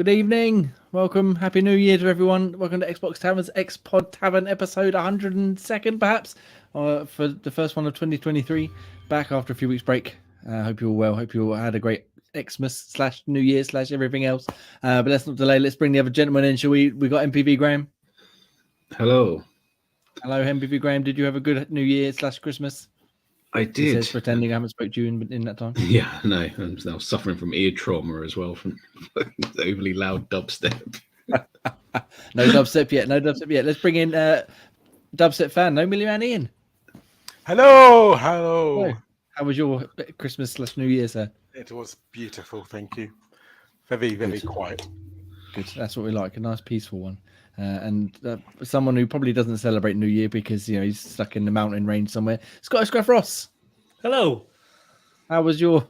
Good evening. Welcome. Happy New Year to everyone. Welcome to Xbox Tavern's X-Pod Tavern episode 102nd, perhaps, for the first one of 2023. Back after a few weeks break. Hope you're all well. Hope you all had a great Xmas / New Year / everything else. But let's not delay. Let's bring the other gentleman in, shall we? We got MPV Graham. Hello. Hello, MPV Graham. Did you have a good New Year / Christmas? I did. He says, pretending I haven't spoke to you in that time. Yeah, no. I'm now suffering from ear trauma as well from overly loud dubstep. No dubstep yet. No dubstep yet. Let's bring in dubstep fan. No Millie Man Ian. Hello. How was your Christmas / New Year, sir? It was beautiful, thank you. Very quiet. Good. That's what we like. A nice, peaceful one. And someone who probably doesn't celebrate New Year because he's stuck in the mountain range somewhere. Scottish Gruff Ross. Hello. How was your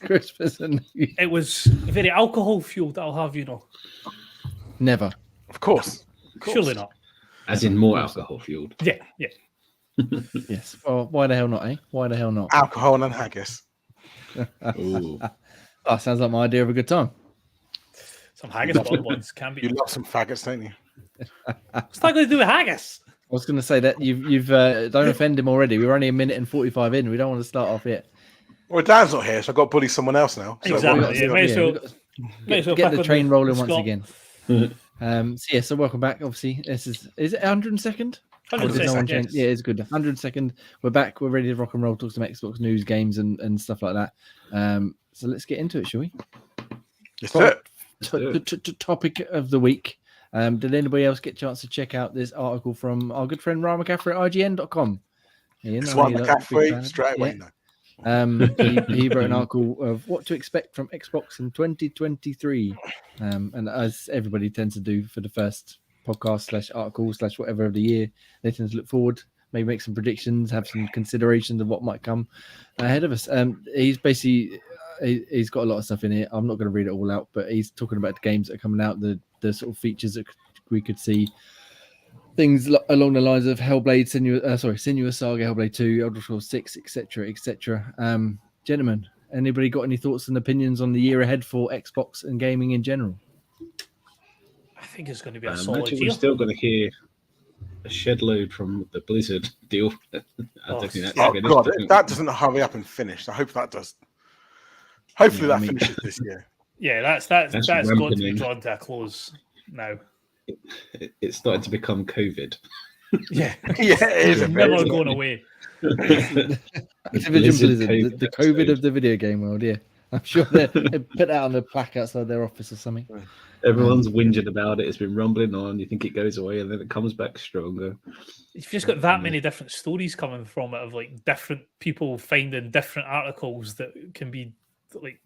Christmas and New Year? It was very alcohol fueled. I'll have you know. Never. Of course. Surely not. As in more alcohol fueled. Yeah. Yes. Well, why the hell not, eh? Why the hell not? Alcohol and haggis. Ooh. Oh, sounds like my idea of a good time. Some haggis bonbons can be. You love some faggots, don't you? What's that going to do with haggis? I was going to say that you've don't offend him already. We're only a minute and 45 in. We don't want to start off yet. Well, Dan's not here, so I've got to bully someone else now. So Exactly. Yeah, may as well Get the train rolling once Scott. again. So welcome back. Obviously, is it 102nd? 100%, yes. Yeah, it's good. 102nd. We're back. We're ready to rock and roll. Talk some Xbox news, games, and stuff like that. So let's get into it, shall we? Yes, sir. The topic of the week. Did anybody else get a chance to check out this article from our good friend Ryan McCaffrey at IGN.com? It's one McCaffrey straight away. Yeah. He wrote an article of what to expect from Xbox in 2023, and as everybody tends to do for the first podcast / article / whatever of the year, they tend to look forward, maybe make some predictions, have some considerations of what might come ahead of us. He's basically he's got a lot of stuff in here. I'm not going to read it all out, but he's talking about the games that are coming out, the sort of features that we could see. Things along the lines of Hellblade, Senua's Saga, Hellblade 2, Elder Scrolls 6, etc. Gentlemen, anybody got any thoughts and opinions on the year ahead for Xbox and gaming in general? I think it's going to be a solid Imagine year. we're still going to hear a shed load from the Blizzard deal. I don't think that's Oh finished. God, if that doesn't hurry up and finish, I hope that does. Hopefully that finishes this year. Yeah, that's going to be ramping drawn to a close now. It's starting to become COVID. Yeah, Yeah, it is. it's never going away. Activision Blizzard Blizzard, the COVID COVID of the video game world, yeah. I'm sure they put that on a plaque outside their office or something. Everyone's whinging about it. It's been rumbling on. You think it goes away, and then it comes back stronger. You've just got that many different stories coming from it of like different people finding different articles that can be like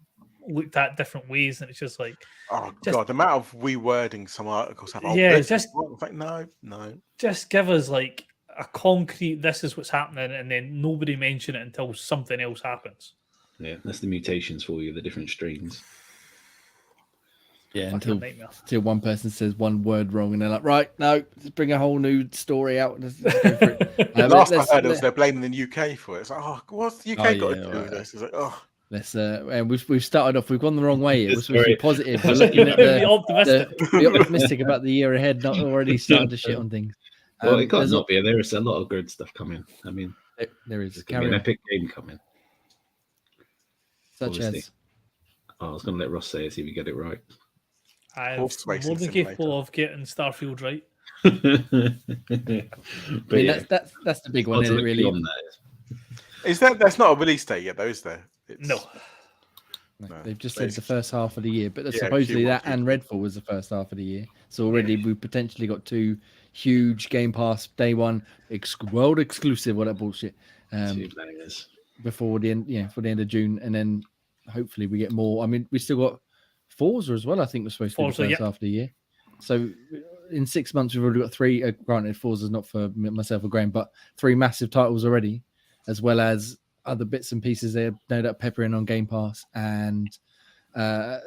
looked at different ways, and it's just like, Oh God, the amount of rewording some articles have. Yeah, it's just like no. just give us like a concrete. This is what's happening, and then nobody mention it until something else happens. Yeah, that's the mutations for you, the different strains. Yeah, Fucking until nightmare. one person says one word wrong and they're like, right, no, let's bring a whole new story out. Let's go for it. Last I heard, they're blaming the UK for it. It's like, oh, what's the UK got to do right. with this? It's like, oh, Let's and we've started off. We've gone the wrong way. It was It's supposed to be very- positive. We're looking at Be optimistic. be optimistic about the year ahead, not already starting to shit on things. Well, it can't there's not be. There is a lot of good stuff coming. I mean, there is there's going to be an epic game coming. such obviously. as Oh, I was going to let Ross say it, see if we get it right. I'm Horse more racing than capable of getting Starfield right. But yeah, that's the big one, odds isn't it, are really? on that. is that's not a release date yet, though, is there? It's, No, No, No, they've just said the basically. first half of the year, but Yeah, supposedly Q1, that and Redfall was the first half of the year. So already we've potentially got two huge Game Pass day one world exclusive, all that bullshit, Two bangers. before the end, for the end of June, and then hopefully we get more. I mean, we still got Forza as well. I think was supposed to be the Forza, first half of the year. So in 6 months we've already got three. Granted, Forza's not for myself or Graham, but three massive titles already, as well as other bits and pieces they're no doubt peppering on Game Pass and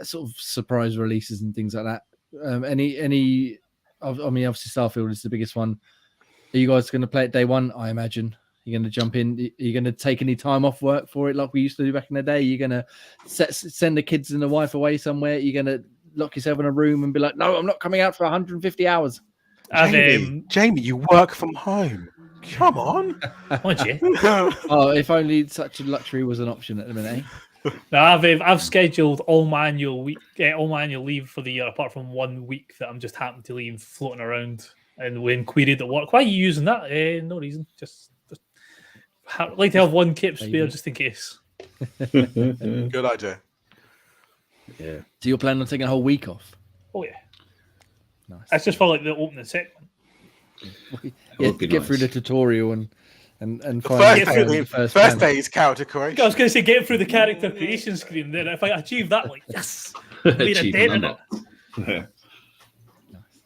sort of surprise releases and things like that. I mean, obviously Starfield is the biggest one. Are you guys going to play it day one? I imagine you're going to jump in. Are you going to take any time off work for it like we used to do back in the day? You're going to send the kids and the wife away somewhere? You're going to lock yourself in a room and be like, no, I'm not coming out for 150 hours. Jamie, you work from home. Come on. Would you? Oh, if only such a luxury was an option at the minute. No, I've scheduled all my annual leave for the year, apart from 1 week that I'm just happened to leave floating around. And when queried at work, why are you using that? No reason. Just like to have one kit spare just in case. Good idea. Yeah. So you're planning on taking a whole week off? Oh yeah. Nice. That's just for like the opening segment. Yeah, Would be get nice. through the tutorial and find The first first plan. day is character creation. I was going to say get through the character creation screen. Then if I achieve that, like yes, made a Achievement dent in it. unlocked.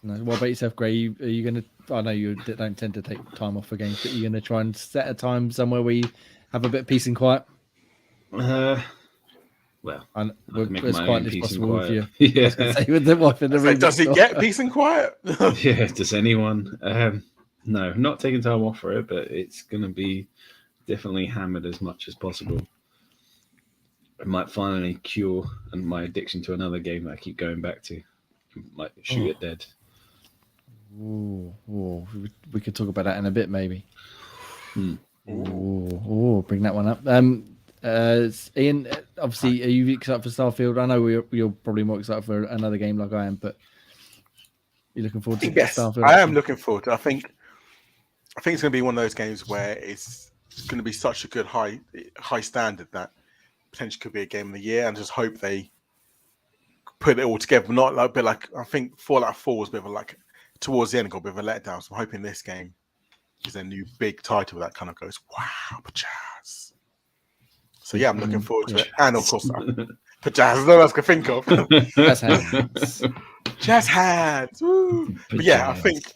No, what about yourself, Gray? Are you going to? I know you don't tend to take time off for games, but you're going to try and set a time somewhere where you have a bit of peace and quiet. Well, And I can make as my quiet own as peace and possible with you. quiet. Yeah. Say with the wife in the room. Does he get peace and quiet? Yeah, does anyone? No, not taking time off for it, but it's going to be definitely hammered as much as possible. I might finally cure my addiction to another game that I keep going back to. Might shoot it dead. Ooh, we could talk about that in a bit, maybe. Ooh, bring that one up. Ian, obviously, are you excited for Starfield? I know you're probably more excited for another game like I am, but you're looking forward to Yes, Starfield? I am looking forward to it. I think it's going to be one of those games where it's going to be such a good high standard that potentially could be a game of the year, and just hope they put it all together. But not like, but like I think Fallout 4 was a bit of a like towards the end got a bit of a letdown. So I'm hoping this game is a new big title that kind of goes wow, pajazz. So yeah, I'm looking forward to it, and of course, pajazz. No else I can think of. That's hands. Jazz hands. Woo. But yeah, I think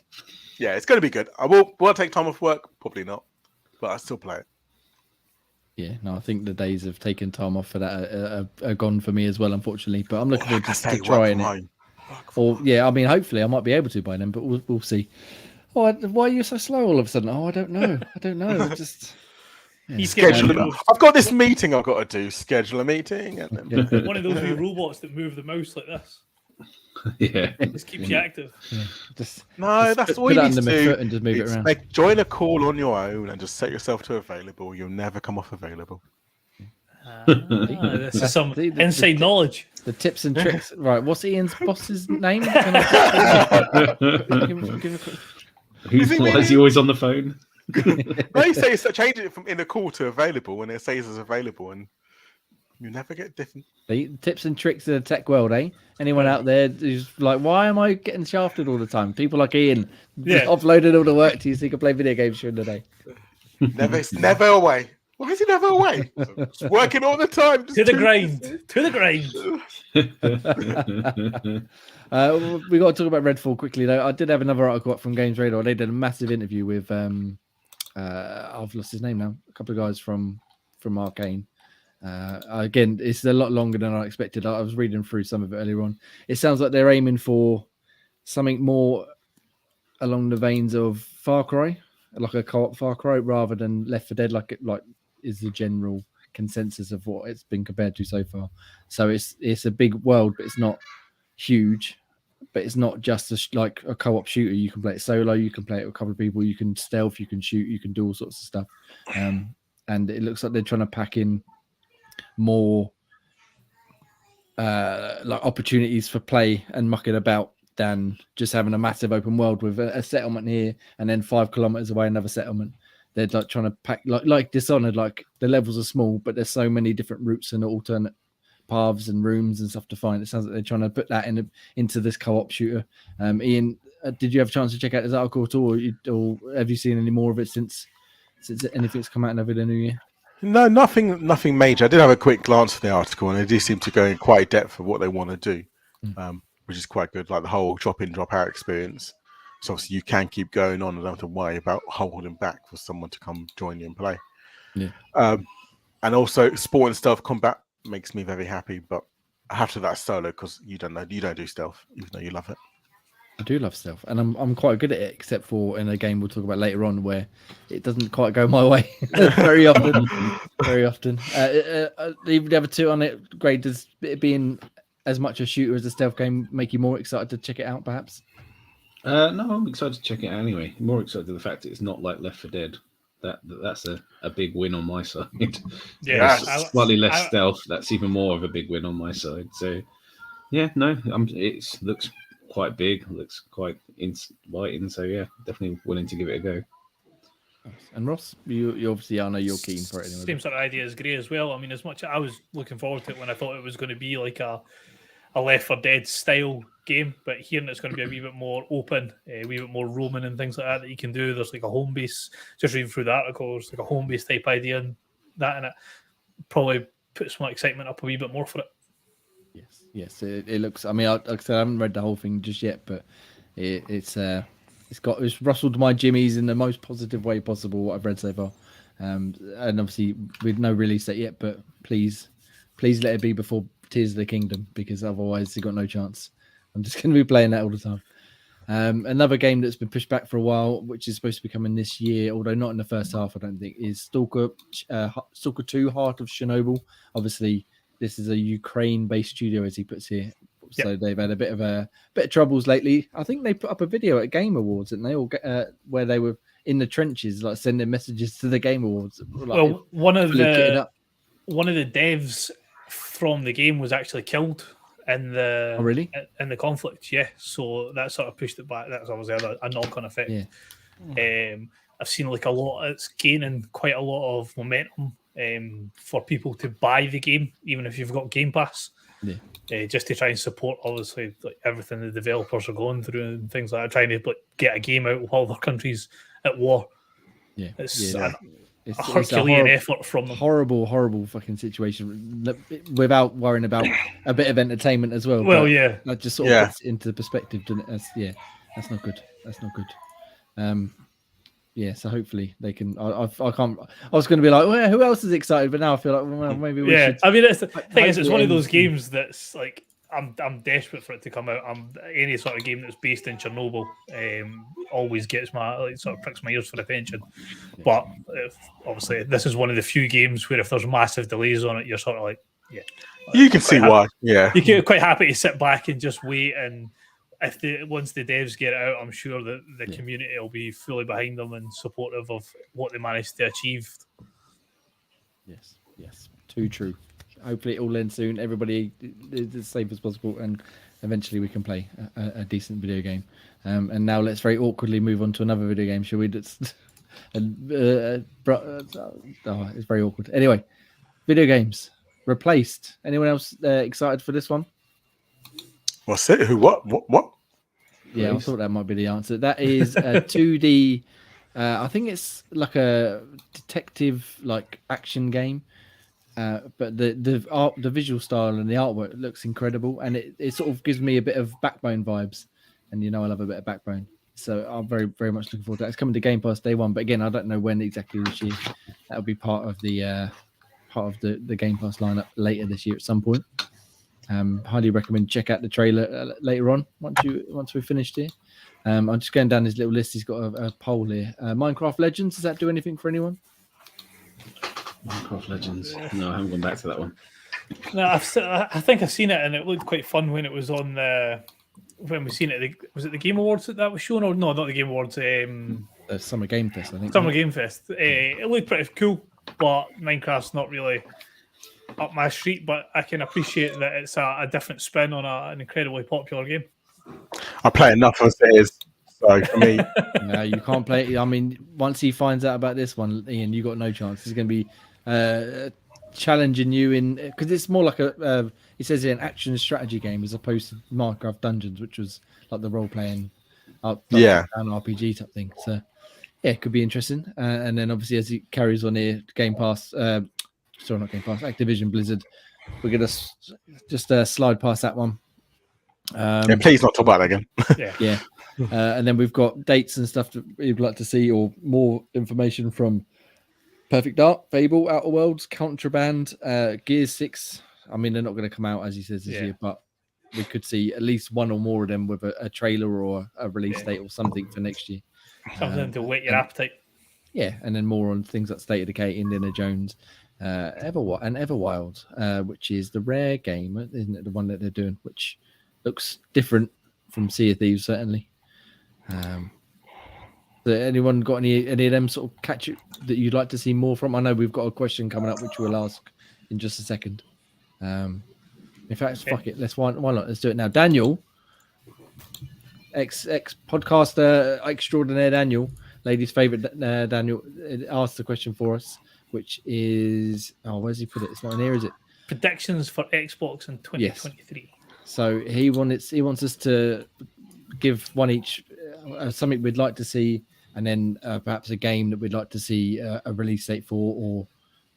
it's going to be good. Will I take time off work? Probably not, but I still play it. Yeah, no, I think the days of taking time off for that are gone for me as well, unfortunately. But I'm looking forward to trying it. Or yeah, I mean, hopefully I might be able to by then, but we'll see. Oh, why are you so slow all of a sudden? Oh, I don't know. Just schedule. I've got this meeting I've got to do. Schedule a meeting. And then... One of those wee robots that move the mouse like this. Yeah, just keeps you active. Yeah. That's all you need to do. And just move it around. Join a call on your own and just set yourself to available. You'll never come off available. This is some inside knowledge. The tips and tricks. Right, what's Ian's boss's name? Why is he always on the phone? They say change it from in a call to available when it says it's available, and you never get different. The tips and tricks of the tech world, eh? Anyone out there who's like, why am I getting shafted all the time? People like Ian, uploaded all the work to you so you can play video games during the day. Never away. Why is he never away? It's working all the time. To the grind. We got to talk about Redfall quickly, though. I did have another article up from Games Radar. They did a massive interview with, I've lost his name now, a couple of guys from Arcane. Again, it's a lot longer than I expected. I was reading through some of it earlier on. It sounds like they're aiming for something more along the veins of Far Cry, like a co-op Far Cry, rather than Left 4 Dead, like is the general consensus of what it's been compared to so far. So it's a big world, but it's not huge. But it's not just like a co-op shooter. You can play it solo, you can play it with a couple of people, you can stealth, you can shoot, you can do all sorts of stuff. And it looks like they're trying to pack in more like opportunities for play and mucking about than just having a massive open world with a settlement here and then 5 kilometers away another settlement. They're like trying to pack like Dishonored, like the levels are small, but there's so many different routes and alternate paths and rooms and stuff to find. It sounds like they're trying to put that into this co-op shooter. Ian, did you have a chance to check out this article at all, or have you seen any more of it since anything's come out over the new year? No, nothing major. I did have a quick glance at the article, and they do seem to go in quite depth of what they want to do, which is quite good. Like the whole drop-in, drop-out experience. So obviously you can keep going on and don't have to worry about holding back for someone to come join you and play. Yeah. And also sport and stealth combat makes me very happy, but I have to that solo because you don't do stealth, even though you love it. I do love stealth, and I'm quite good at it, except for in a game we'll talk about later on where it doesn't quite go my way very often. The other two on it, great. Does it being as much a shooter as a stealth game make you more excited to check it out, perhaps? No, I'm excited to check it out anyway. More excited to the fact that it's not like Left 4 Dead. That's a big win on my side. Yeah, Slightly less stealth. That's even more of a big win on my side. So, yeah, no, it looks quite big. Looks quite inviting. So, yeah, definitely willing to give it a go. And Ross, you obviously, I know you're keen for it anyway. Same sort of idea as Gray as well. I mean, as much I was looking forward to it when I thought it was going to be like a Left 4 Dead style game, but hearing it's going to be a wee bit more open, a wee bit more roaming and things like that you can do. There's like a home base. Just reading through the article, there's like a home base type idea, and that in it probably puts my excitement up a wee bit more for it. Yes, it looks. I mean, like I said, I haven't read the whole thing just yet, but it's rustled my jimmies in the most positive way possible. What I've read so far, and obviously with no release date yet, but please let it be before Tears of the Kingdom, because otherwise you've got no chance. I'm just going to be playing that all the time. Another game that's been pushed back for a while, which is supposed to be coming this year, although not in the first half, I don't think, is Stalker 2: Heart of Chernobyl. Obviously, this is a Ukraine-based studio, as he puts here. So they've had a bit of troubles lately. I think they put up a video at Game Awards, and they all where they were in the trenches, like sending messages to the Game Awards. Like, one of the devs from the game was actually killed in the in the conflict. Yeah, so that sort of pushed it back. That's obviously a knock-on effect. Yeah. I've seen like it's gaining quite a lot of momentum for people to buy the game, even if you've got Game Pass. Yeah. Just to try and support, obviously, like everything the developers are going through and things like that, trying to get a game out while their country's at war. Yeah, it's a Herculean effort from them. Horrible fucking situation. Without worrying about a bit of entertainment as well. Well, yeah, that just sort of puts into perspective, doesn't it? That's not good. So hopefully they can. I can't. I was going to be like, well, who else is excited? But now I feel like, well, maybe we should. I mean, it's the thing is, it's one of those games that's like I'm desperate for it to come out. Any sort of game that's based in Chernobyl always gets sort of pricks my ears for attention. But obviously, this is one of the few games where if there's massive delays on it, you're sort of like, you can see why. Yeah, you get quite happy to sit back and just wait and. Once the devs get it out, I'm sure that the community will be fully behind them and supportive of what they managed to achieve. Yes, too true. Hopefully it all ends soon. Everybody is as safe as possible, and eventually we can play a decent video game. And now let's very awkwardly move on to another video game, shall we? It's very awkward. Anyway, video games replaced. Anyone else excited for this one? What's it? Who? What? Yeah, I thought that might be the answer. That is a 2D. I think it's like a detective, like action game. But the visual style and the artwork looks incredible, and it sort of gives me a bit of Backbone vibes. And I love a bit of Backbone, so I'm very very much looking forward to that. It's coming to Game Pass day one, but again, I don't know when exactly this year. That'll be part of the Game Pass lineup later this year at some point. Highly recommend check out the trailer later on once we've finished here. I'm just going down his little list. He's got a poll here. Minecraft Legends, does that do anything for anyone? Minecraft Legends. No, I haven't gone back to that one. No, I think I've seen it and it looked quite fun when it was on when we seen it. Was it the Game Awards that was shown, or no, not the Game Awards? Summer Game Fest, I think. Summer Game Fest. It looked pretty cool, but Minecraft's not really up my street, but I can appreciate that it's a different spin on an incredibly popular game. I play enough as it is, so for me, no, you can't play it. I mean, once he finds out about this one, Ian, you got no chance. He's going to be challenging you in, because it's more like it says here, an action strategy game as opposed to Minecraft Dungeons, which was like the role playing, an RPG type thing. So yeah, it could be interesting. And then obviously as he carries on here, Game Pass. Sorry, not Game Pass. Activision Blizzard. We're gonna just slide past that one. Please not talk about that again. Yeah. And then we've got dates and stuff that you'd like to see, or more information from Perfect Dark, Fable, Outer Worlds, Contraband, Gears 6. I mean, they're not going to come out as he says this year, but we could see at least one or more of them with a trailer or a release date or something for next year. Something to whet your appetite. Yeah, and then more on things like State of Decay, Indiana Jones, Everwild, which is the Rare game, isn't it? The one that they're doing, which looks different from Sea of Thieves, certainly. So anyone got any of them sort of catch it that you'd like to see more from? I know we've got a question coming up, which we'll ask in just a second. In fact, fuck it. Why not? Let's do it now. Daniel, ex podcaster extraordinaire Daniel, ladies' favorite Daniel, asked the question for us, which is, where's he put it? It's not in here, is it? Predictions for Xbox in 2023. Yes. So he wants us to give one each, something we'd like to see, and then perhaps a game that we'd like to see a release date for, or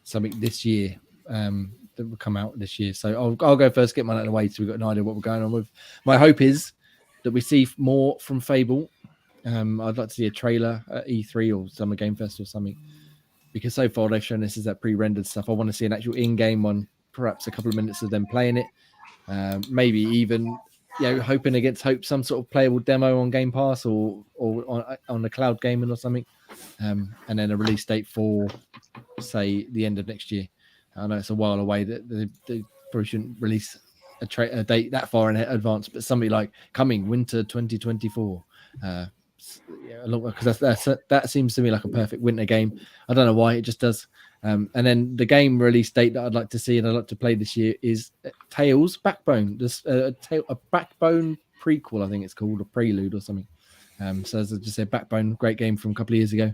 something this year that will come out this year. So I'll go first, get mine out of the way, so we've got an idea what we're going on with. My hope is that we see more from Fable. I'd like to see a trailer at E3 or Summer Game Fest or something, because so far they've shown this as that pre-rendered stuff. I want to see an actual in-game one, perhaps a couple of minutes of them playing it. Maybe even, hoping against hope, some sort of playable demo on Game Pass or on the cloud gaming or something, and then a release date for, say, the end of next year. I know it's a while away, that they probably shouldn't release a date that far in advance, but something like coming winter 2024. Because that seems to me like a perfect winter game. I don't know why, it just does. And then the game release date that I'd like to see and I'd like to play this year is Tales Backbone. A Backbone prequel, I think it's called, a prelude or something. So as I just said, Backbone, great game from a couple of years ago.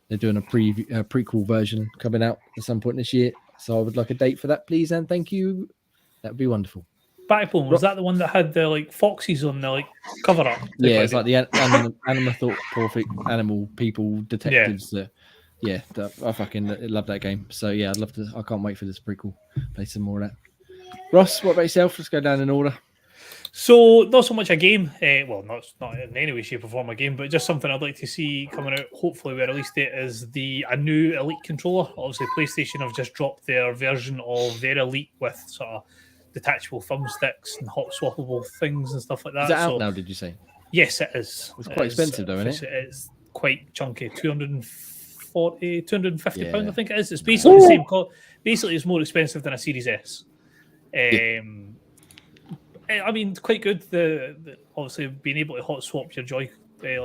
They're doing a prequel version coming out at some point this year. So I would like a date for that, please, and thank you. That would be wonderful. Backbone, was that the one that had the foxes on the cover up? Yeah, it's like the anthropomorphic animal people detectives. Yeah. I fucking love that game. So yeah, I'd love to. I can't wait for this prequel. Play some more of that. Ross, what about yourself? Let's go down in order. So not so much a game, not in any way, shape or form a game, but just something I'd like to see coming out, hopefully with a release date, is a new Elite controller. Obviously PlayStation have just dropped their version of their Elite with sort of detachable thumbsticks and hot swappable things and stuff like that. Is that out now, did you say? Yes, it is. It's quite expensive though, isn't it? It's quite chunky, £250, I think it is. It's basically the same basically it's more expensive than a Series S. I mean, quite good. The obviously being able to hot swap your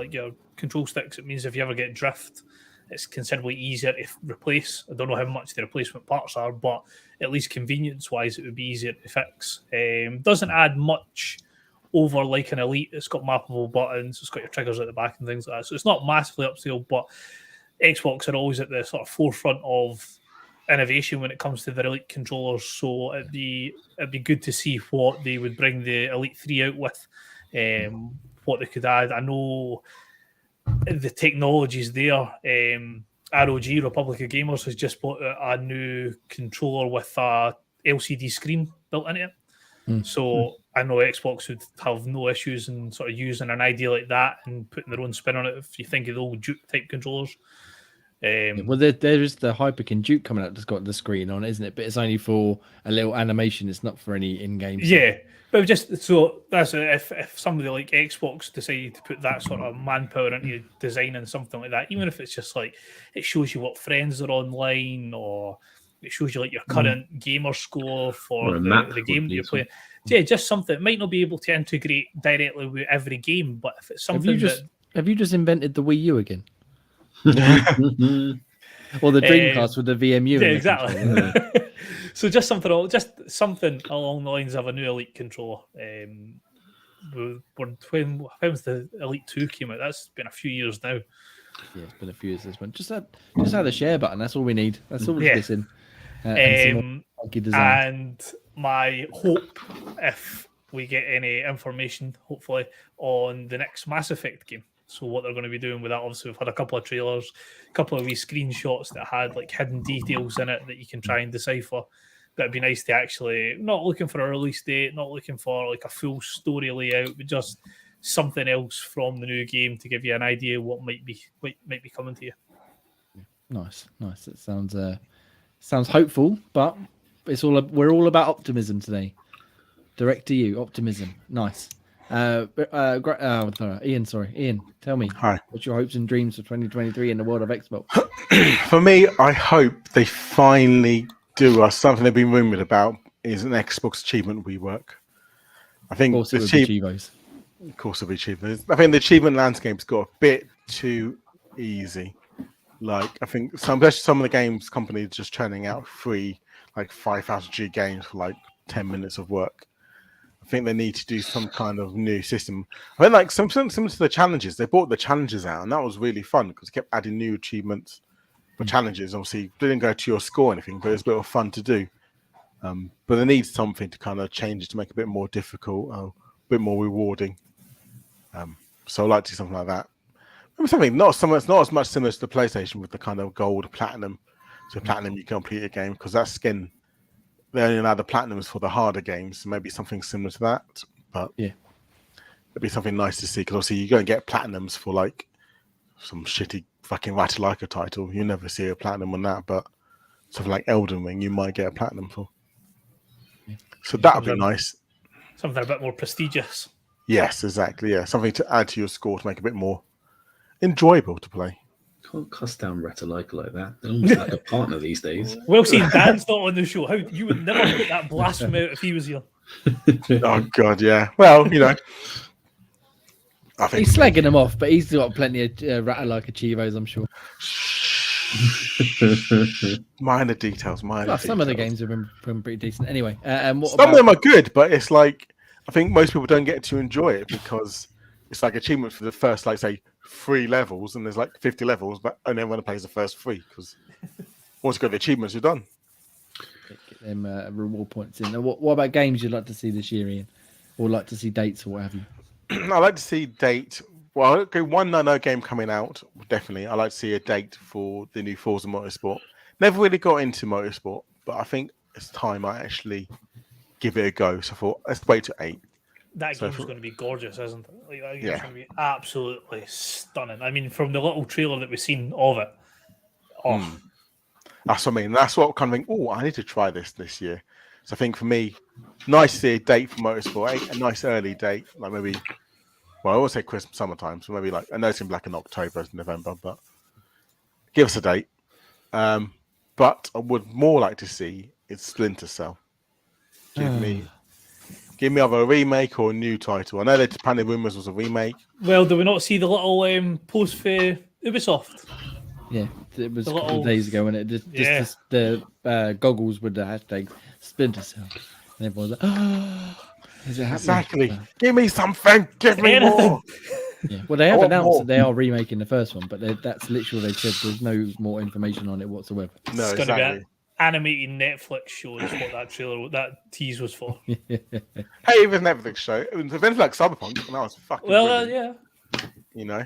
your control sticks. It means if you ever get drift, it's considerably easier to replace. I don't know how much the replacement parts are, but at least convenience-wise, it would be easier to fix. Doesn't add much over like an Elite. It's got mappable buttons. It's got your triggers at the back and things like that. So it's not massively upscale, but Xbox are always at the sort of forefront of innovation when it comes to their Elite controllers. So it'd be good to see what they would bring the Elite 3 out with, what they could add. I know the technology's there. ROG, Republic of Gamers, has just bought a new controller with a LCD screen built into it. So I know Xbox would have no issues in sort of using an idea like that and putting their own spin on it. If you think of the old Duke type controllers. Well, there is the Hyperkin Duke coming out that's got the screen on, isn't it? But it's only for a little animation. It's not for any in-game stuff. Yeah, but just so that's if somebody like Xbox decided to put that sort of manpower into designing something like that, even if it's just like it shows you what friends are online, or it shows you like your current gamer score for the game that you're playing. Yeah, just something. It might not be able to integrate directly with every game, but if it's something have you just invented the Wii U again? Or the Dreamcast with the VMU. Yeah, exactly. So just something along the lines of a new Elite controller. When was the Elite 2 came out? That's been a few years now. Yeah, it's been a few years this one. Just add the share button. That's all we need. That's all we're missing. And my hope, if we get any information, hopefully, on the next Mass Effect game. So what they're going to be doing with that, obviously we've had a couple of trailers, a couple of wee screenshots that had like hidden details in it that you can try and decipher. That'd be nice to actually, not looking for a release date, not looking for like a full story layout, but just something else from the new game to give you an idea what might be coming to you. Nice. It sounds hopeful, but we're all about optimism today. Direct to you, optimism. Nice. Ian, tell me, Hi. what's your hopes and dreams for 2023 in the world of Xbox? For me, I hope they finally do us something they've been rumored about is an Xbox achievement rework. I Of think course, the it would be achievement, Chivos. of course, of achievements. I think the achievement landscape's got a bit too easy. Like I think especially some of the games companies just churning out free like 5,000 G games for like 10 minutes of work. I think they need to do some kind of new system. I mean, like something similar to the challenges. They brought the challenges out, and that was really fun because they kept adding new achievements for challenges. Obviously, didn't go to your score or anything, but it was a bit of fun to do. But they need something to kind of change it to make it a bit more difficult, a bit more rewarding. So I'd like to see something like that. Maybe something not as much similar to the PlayStation with the kind of gold, platinum. So platinum, you can complete a game because that skin. They only allow the platinums for the harder games. So maybe something similar to that, but Yeah. it'd be something nice to see because obviously you go and get platinums for like some shitty fucking Ratalaika title. You never see a platinum on that, but something like Elden Ring, you might get a platinum for. Yeah. So that would be nice. Something a bit more prestigious. Yes, exactly. Yeah, something to add to your score to make it a bit more enjoyable to play. Can't cuss down Ratalaika like that. They're almost like a partner these days. Well, seeing Dan's not on the show, how you would never put that blasphemy out if he was here. Oh god, yeah. Well, you know, I think He's slagging them off, but he's got plenty of Ratalaika Chivos, I'm sure. minor details. Well, some of the games have been pretty decent. Anyway, and what Some of about them are good, but it's like I think most people don't get to enjoy it because it's like achievement for the first, like say, 3 levels, and there's like 50 levels, but only everyone plays the first 3 because once you got the achievements, you're done. get them reward points in? Now, what about games you'd like to see this year, Ian? Or like to see dates or what have you? I like to see date. Well, okay, one I know game coming out definitely. I like to see a date for the new Forza Motorsport. Never really got into motorsport, but I think it's time I actually give it a go. So I thought let's wait till 8. That So game's for- going to be gorgeous, isn't it? Like, that game's Yeah. going to be absolutely stunning. I mean, from the little trailer that we've seen of it, That's what I mean. That's what kind of think. Oh, I need to try this year. So I think for me, nice to see a date for Motorsport 8, a nice early date, like maybe. Well, I always say Christmas, summertime, so maybe like I know it's in black in October, November, but give us a date. But I would more like to see is Splinter Cell. Give me either a remake or a new title. I know that apparently rumors was a remake. well, do we not see the little post for Ubisoft? Yeah, it was The a couple little- of days ago, and it just Yeah. the goggles with the hashtag Splinter Cell, and everyone was like, "Oh, is it happening?" Exactly. Give me something. Give me more. Yeah. Well, they have I want announced more. that they are remaking the first one, but that's literally they said there's no more information on it whatsoever. No, It's going to be exactly. an animated Netflix show. Is what that tease was for. Hey, even Netflix show. It was events like Cyberpunk, and that was fucking. Well, brilliant. yeah. You know,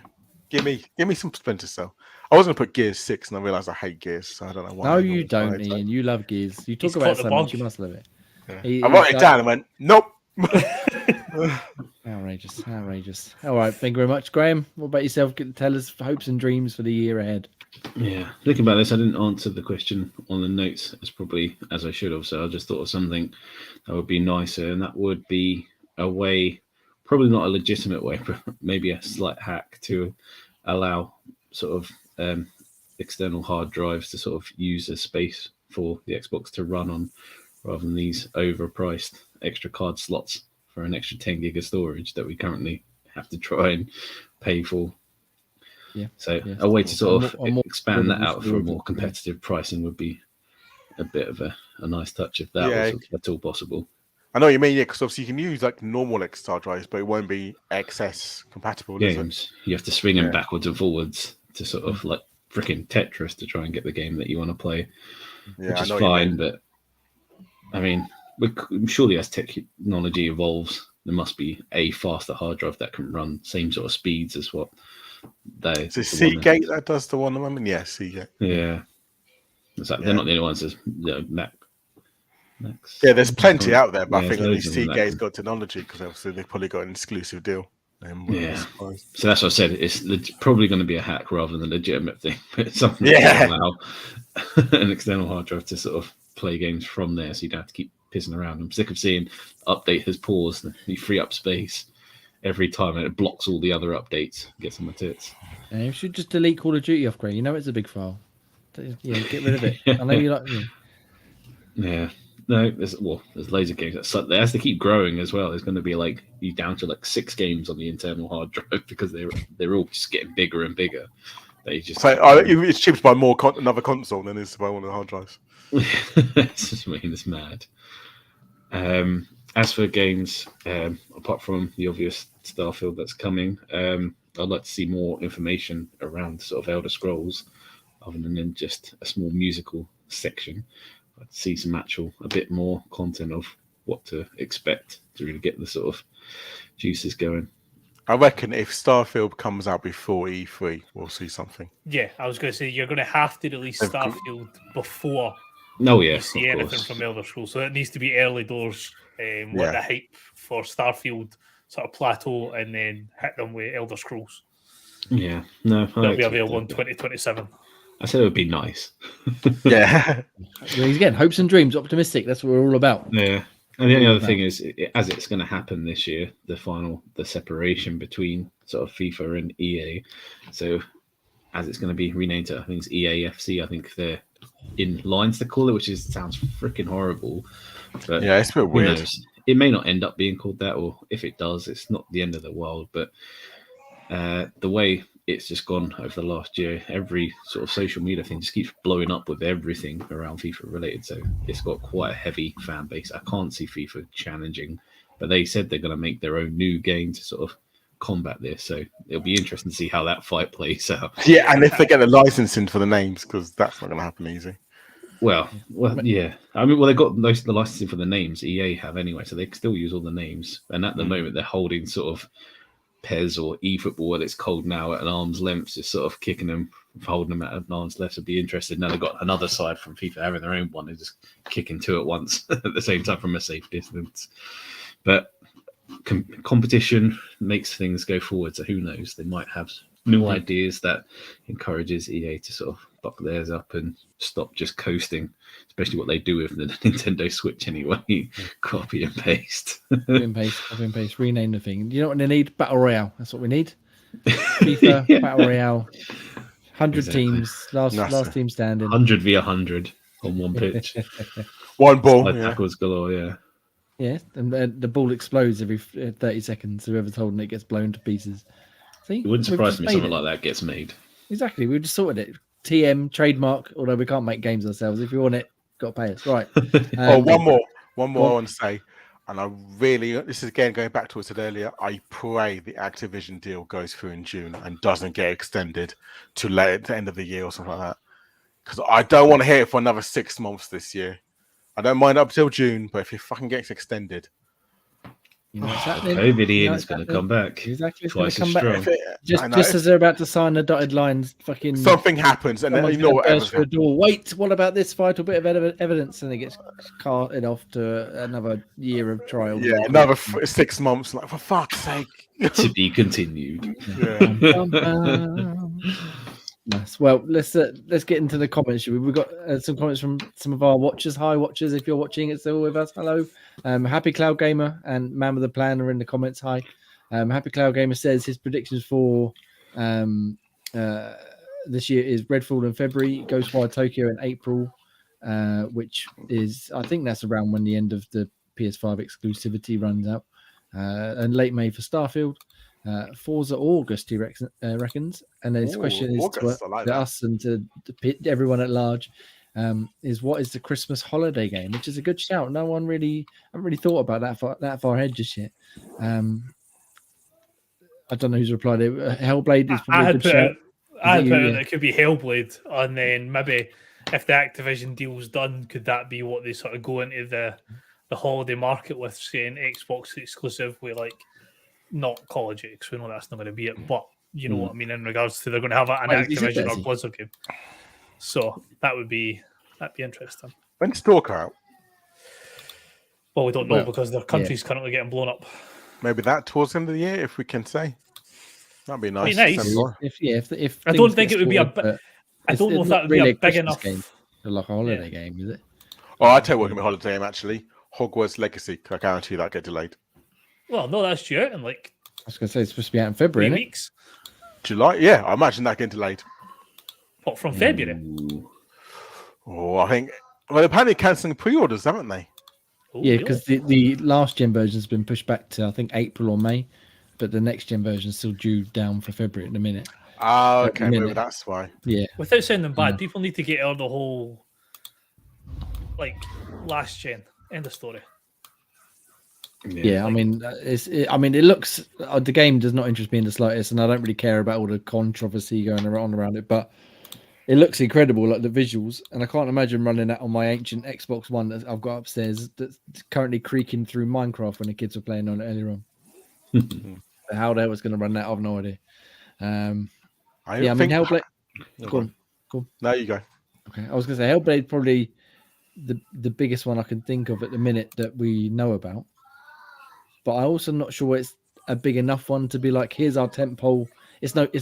give me some Splinter Cell. I was going to put Gears 6, and I realized I hate Gears, so I don't know why. No, I you don't, decided to. Ian. You love Gears. You talk He's about caught it the so bug. much, you must love it. Yeah. He- I wrote it he's down and went, nope. Outrageous. All right, thank you very much, Graham. What about yourself? Tell us hopes and dreams for the year ahead. Yeah, looking back at this, I didn't answer the question on the notes as I should have. So I just thought of something that would be nicer, and that would be a way, probably not a legitimate way, but maybe a slight hack to allow sort of external hard drives to sort of use as space for the Xbox to run on, rather than these overpriced extra card slots for an extra 10 gig of storage that we currently have to try and pay for. Yeah. So Yes. a way to sort of A more expand that out for storage, more yeah. competitive pricing would be a bit of a nice touch if that Yeah. was at all possible. I know what you mean, yeah, because obviously you can use like normal XR drives, but it won't be XS compatible. Is it? Games, you have to swing them Yeah. backwards and forwards to sort of like freaking Tetris to try and get the game that you want to play, Yeah, which I is know what you fine. mean. But I mean, surely as technology evolves, there must be a faster hard drive that can run same sort of speeds as what they. Is it the one that- Seagate that does the one at the moment? Yeah, Seagate. Yeah, it's like Yeah. they're not the only ones. There's Macs. Yeah, there's plenty out there, but I Yeah, think at loads least of them that Seagate's can- got technology because obviously they've probably got an exclusive deal. Yeah. So that's what I said. It's probably going to be a hack rather than a legitimate thing. But it's something Yeah. that allow an external hard drive to sort of play games from there, so you don't have to keep pissing around. I'm sick of seeing update has paused, and you free up space every time, and it blocks all the other updates. Gets on my tits. And you should just delete Call of Duty off, Greg. You know it's a big file. Yeah, get rid of it. I know you like. Yeah. No, there's loads of games. So as they keep growing as well, there's going to be like you down to like 6 games on the internal hard drive because they're all just getting bigger and bigger. They just it's cheaper to buy another console than it is to buy one of the hard drives. It's mad. As for games, apart from the obvious Starfield that's coming, I'd like to see more information around sort of Elder Scrolls, other than just a small musical section. I'd see a bit more content of what to expect to really get the sort of juices going. I reckon if Starfield comes out before E3, we'll see something. Yeah, I was going to say you're going to have to release Starfield before you see anything from Elder Scrolls. So it needs to be early doors. Let the hype for Starfield sort of plateau and then hit them with Elder Scrolls. Yeah, no, it'll be available in 2027. I said it would be nice. Yeah. Again, hopes and dreams, optimistic. That's what we're all about. Yeah. And the only other thing is, as it's going to happen this year, the separation between sort of FIFA and EA. So as it's going to be renamed to, I think it's EAFC. I think they're in lines to call it, which sounds freaking horrible. But yeah, it's a bit weird. It may not end up being called that, or if it does, it's not the end of the world. But the way it's just gone over the last year, every sort of social media thing just keeps blowing up with everything around FIFA related. So it's got quite a heavy fan base. I can't see FIFA challenging, but they said they're going to make their own new game to sort of combat this. So it'll be interesting to see how that fight plays out. Yeah, and if they get the licensing for the names, because that's not going to happen easy. Well, yeah. I mean, they got the licensing for the names. EA have anyway, so they can still use all the names. And at the moment, they're holding sort of PES or eFootball, what it's called now, at an arm's length, just sort of kicking them, holding them at an arm's length. Would be interested. Now they've got another side from FIFA having their own one. They're just kicking 2 at once at the same time from a safe distance. But competition makes things go forward. So who knows? They might have new ideas that encourages EA to sort of buck theirs up and stop just coasting, especially what they do with the Nintendo Switch anyway. Copy and paste. Copy and paste, rename the thing. You know what they need? Battle Royale. That's what we need. FIFA, Battle Royale. 100 teams, last team standing. 100 v 100 on one pitch. One ball. Tackles galore, yeah. Yeah, and the ball explodes every 30 seconds. Whoever's holding it gets blown to pieces. See, it wouldn't surprise me something like that gets made. Exactly, we just sorted it. TM trademark. Although we can't make games ourselves. If you want it, got to pay us. Right. One more I want to say, and I really, this is again going back to what I said earlier. I pray the Activision deal goes through in June and doesn't get extended to the end of the year or something like that. Because I don't want to hear it for another 6 months this year. I don't mind up till June, but if it fucking gets extended, you know what's happening? COVID Ian is going to come back. Exactly, it's twice going to come back. Just as they're about to sign the dotted lines, fucking something happens, and then you know what? Wait, what about this vital bit of evidence? And it gets carted off to another year of trial. Yeah, another 6 months. Like, for fuck's sake, to be continued. Yeah. Nice. Well, let's get into the comments. We've got some comments from some of our watchers. Hi, watchers! If you're watching, it's still with us. Hello, Happy Cloud Gamer and Man with the Plan are in the comments. Hi, Happy Cloud Gamer says his predictions for this year is Redfall in February, Ghostwire Tokyo in April, which is, I think that's around when the end of the PS5 exclusivity runs out, and late May for Starfield. Forza August, he reckons. And his question is August, to us and to everyone at large, is what is the Christmas holiday game? Which is a good shout. No one really, I haven't really thought about that far ahead just yet. I don't know who's replied. Hellblade is probably a good shout. I had put it, it could be Hellblade, and then maybe if the Activision deal's done, could that be what they sort of go into the holiday market with, saying Xbox exclusive with like not Call of Duty, because we know that's not going to be it, but you know what I mean in regards to they're going to have an Activision or Blizzard game. So that'd be interesting. When's Stalker out? Well, we don't know because their country's currently getting blown up. Maybe that towards the end of the year, if we can say. That'd be nice. If I don't think it would be a. I don't know if that would be a big enough game, like a holiday game, is it? Oh, I tell you what, can be a holiday game actually. Hogwarts Legacy. I guarantee that get delayed. Well, no, that's due out in like was going to say it's supposed to be out in February, 3 isn't it? weeks. July? Yeah, I imagine that getting delayed. What, from February? Ooh. Oh, I think. Well, apparently cancelling pre-orders, haven't they? Oh, Yeah, really? because the last gen version has been pushed back to I think April or May, but the next gen version is still due down for February at the minute. Ah, At the okay, maybe minute. that's why. Yeah, Without sounding bad, Yeah. people need to get out of the whole like last gen. End of story. yeah. I mean, it looks the game does not interest me in the slightest, and I don't really care about all the controversy going around it. But it looks incredible, like the visuals, and I can't imagine running that on my ancient Xbox One that I've got upstairs that's currently creaking through Minecraft when the kids were playing on it earlier on. How the hell it's going to run that, I've no idea. I Yeah, I mean, think. Hellblade. Go Go on. on. No, you go. Okay, I was going to say Hellblade probably the biggest one I can think of at the minute that we know about, but I also not sure it's a big enough one to be like, here's our tentpole. It's not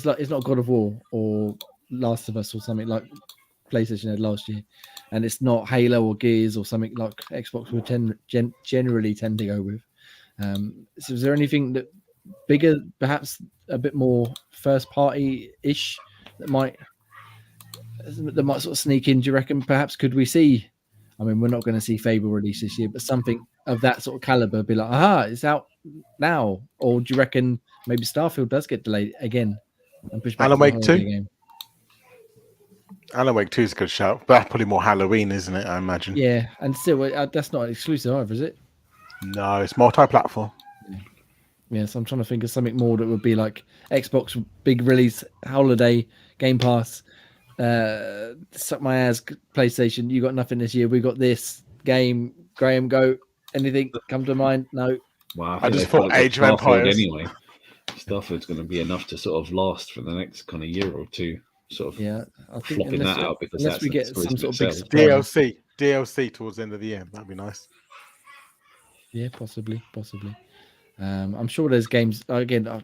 God of War or Last of Us or something like PlayStation had last year, and it's not Halo or Gears or something like Xbox would generally tend to go with. So is there anything that bigger, perhaps a bit more first party ish that might sort of sneak in? Do you reckon? Perhaps could we see? I mean, we're not going to see Fable release this year, but something of that sort of caliber, be like, aha, it's out now. Or do you reckon maybe Starfield does get delayed again and pushed back Alan to the Wake holiday 2? game? Alan Wake 2 is a good shout, but that's probably more Halloween, isn't it? I imagine. Yeah, and still, that's not exclusive either, is it? No, it's multi-platform. Yeah, so I'm trying to think of something more that would be like Xbox big release, holiday, Game Pass, suck my ass, PlayStation. You got nothing this year. We got this game. Graham, go. Anything come to mind? No. Wow, I just they've got thought Age of Starfield Empires. anyway. Starfield's going to be enough to sort of last for the next kind of year or two. Sort of Yeah, I think flopping that out because unless that's we an get some exclusive sort of big itself. surprise. DLC towards the end of the year. That'd be nice. Yeah, possibly. I'm sure there's games. Again, I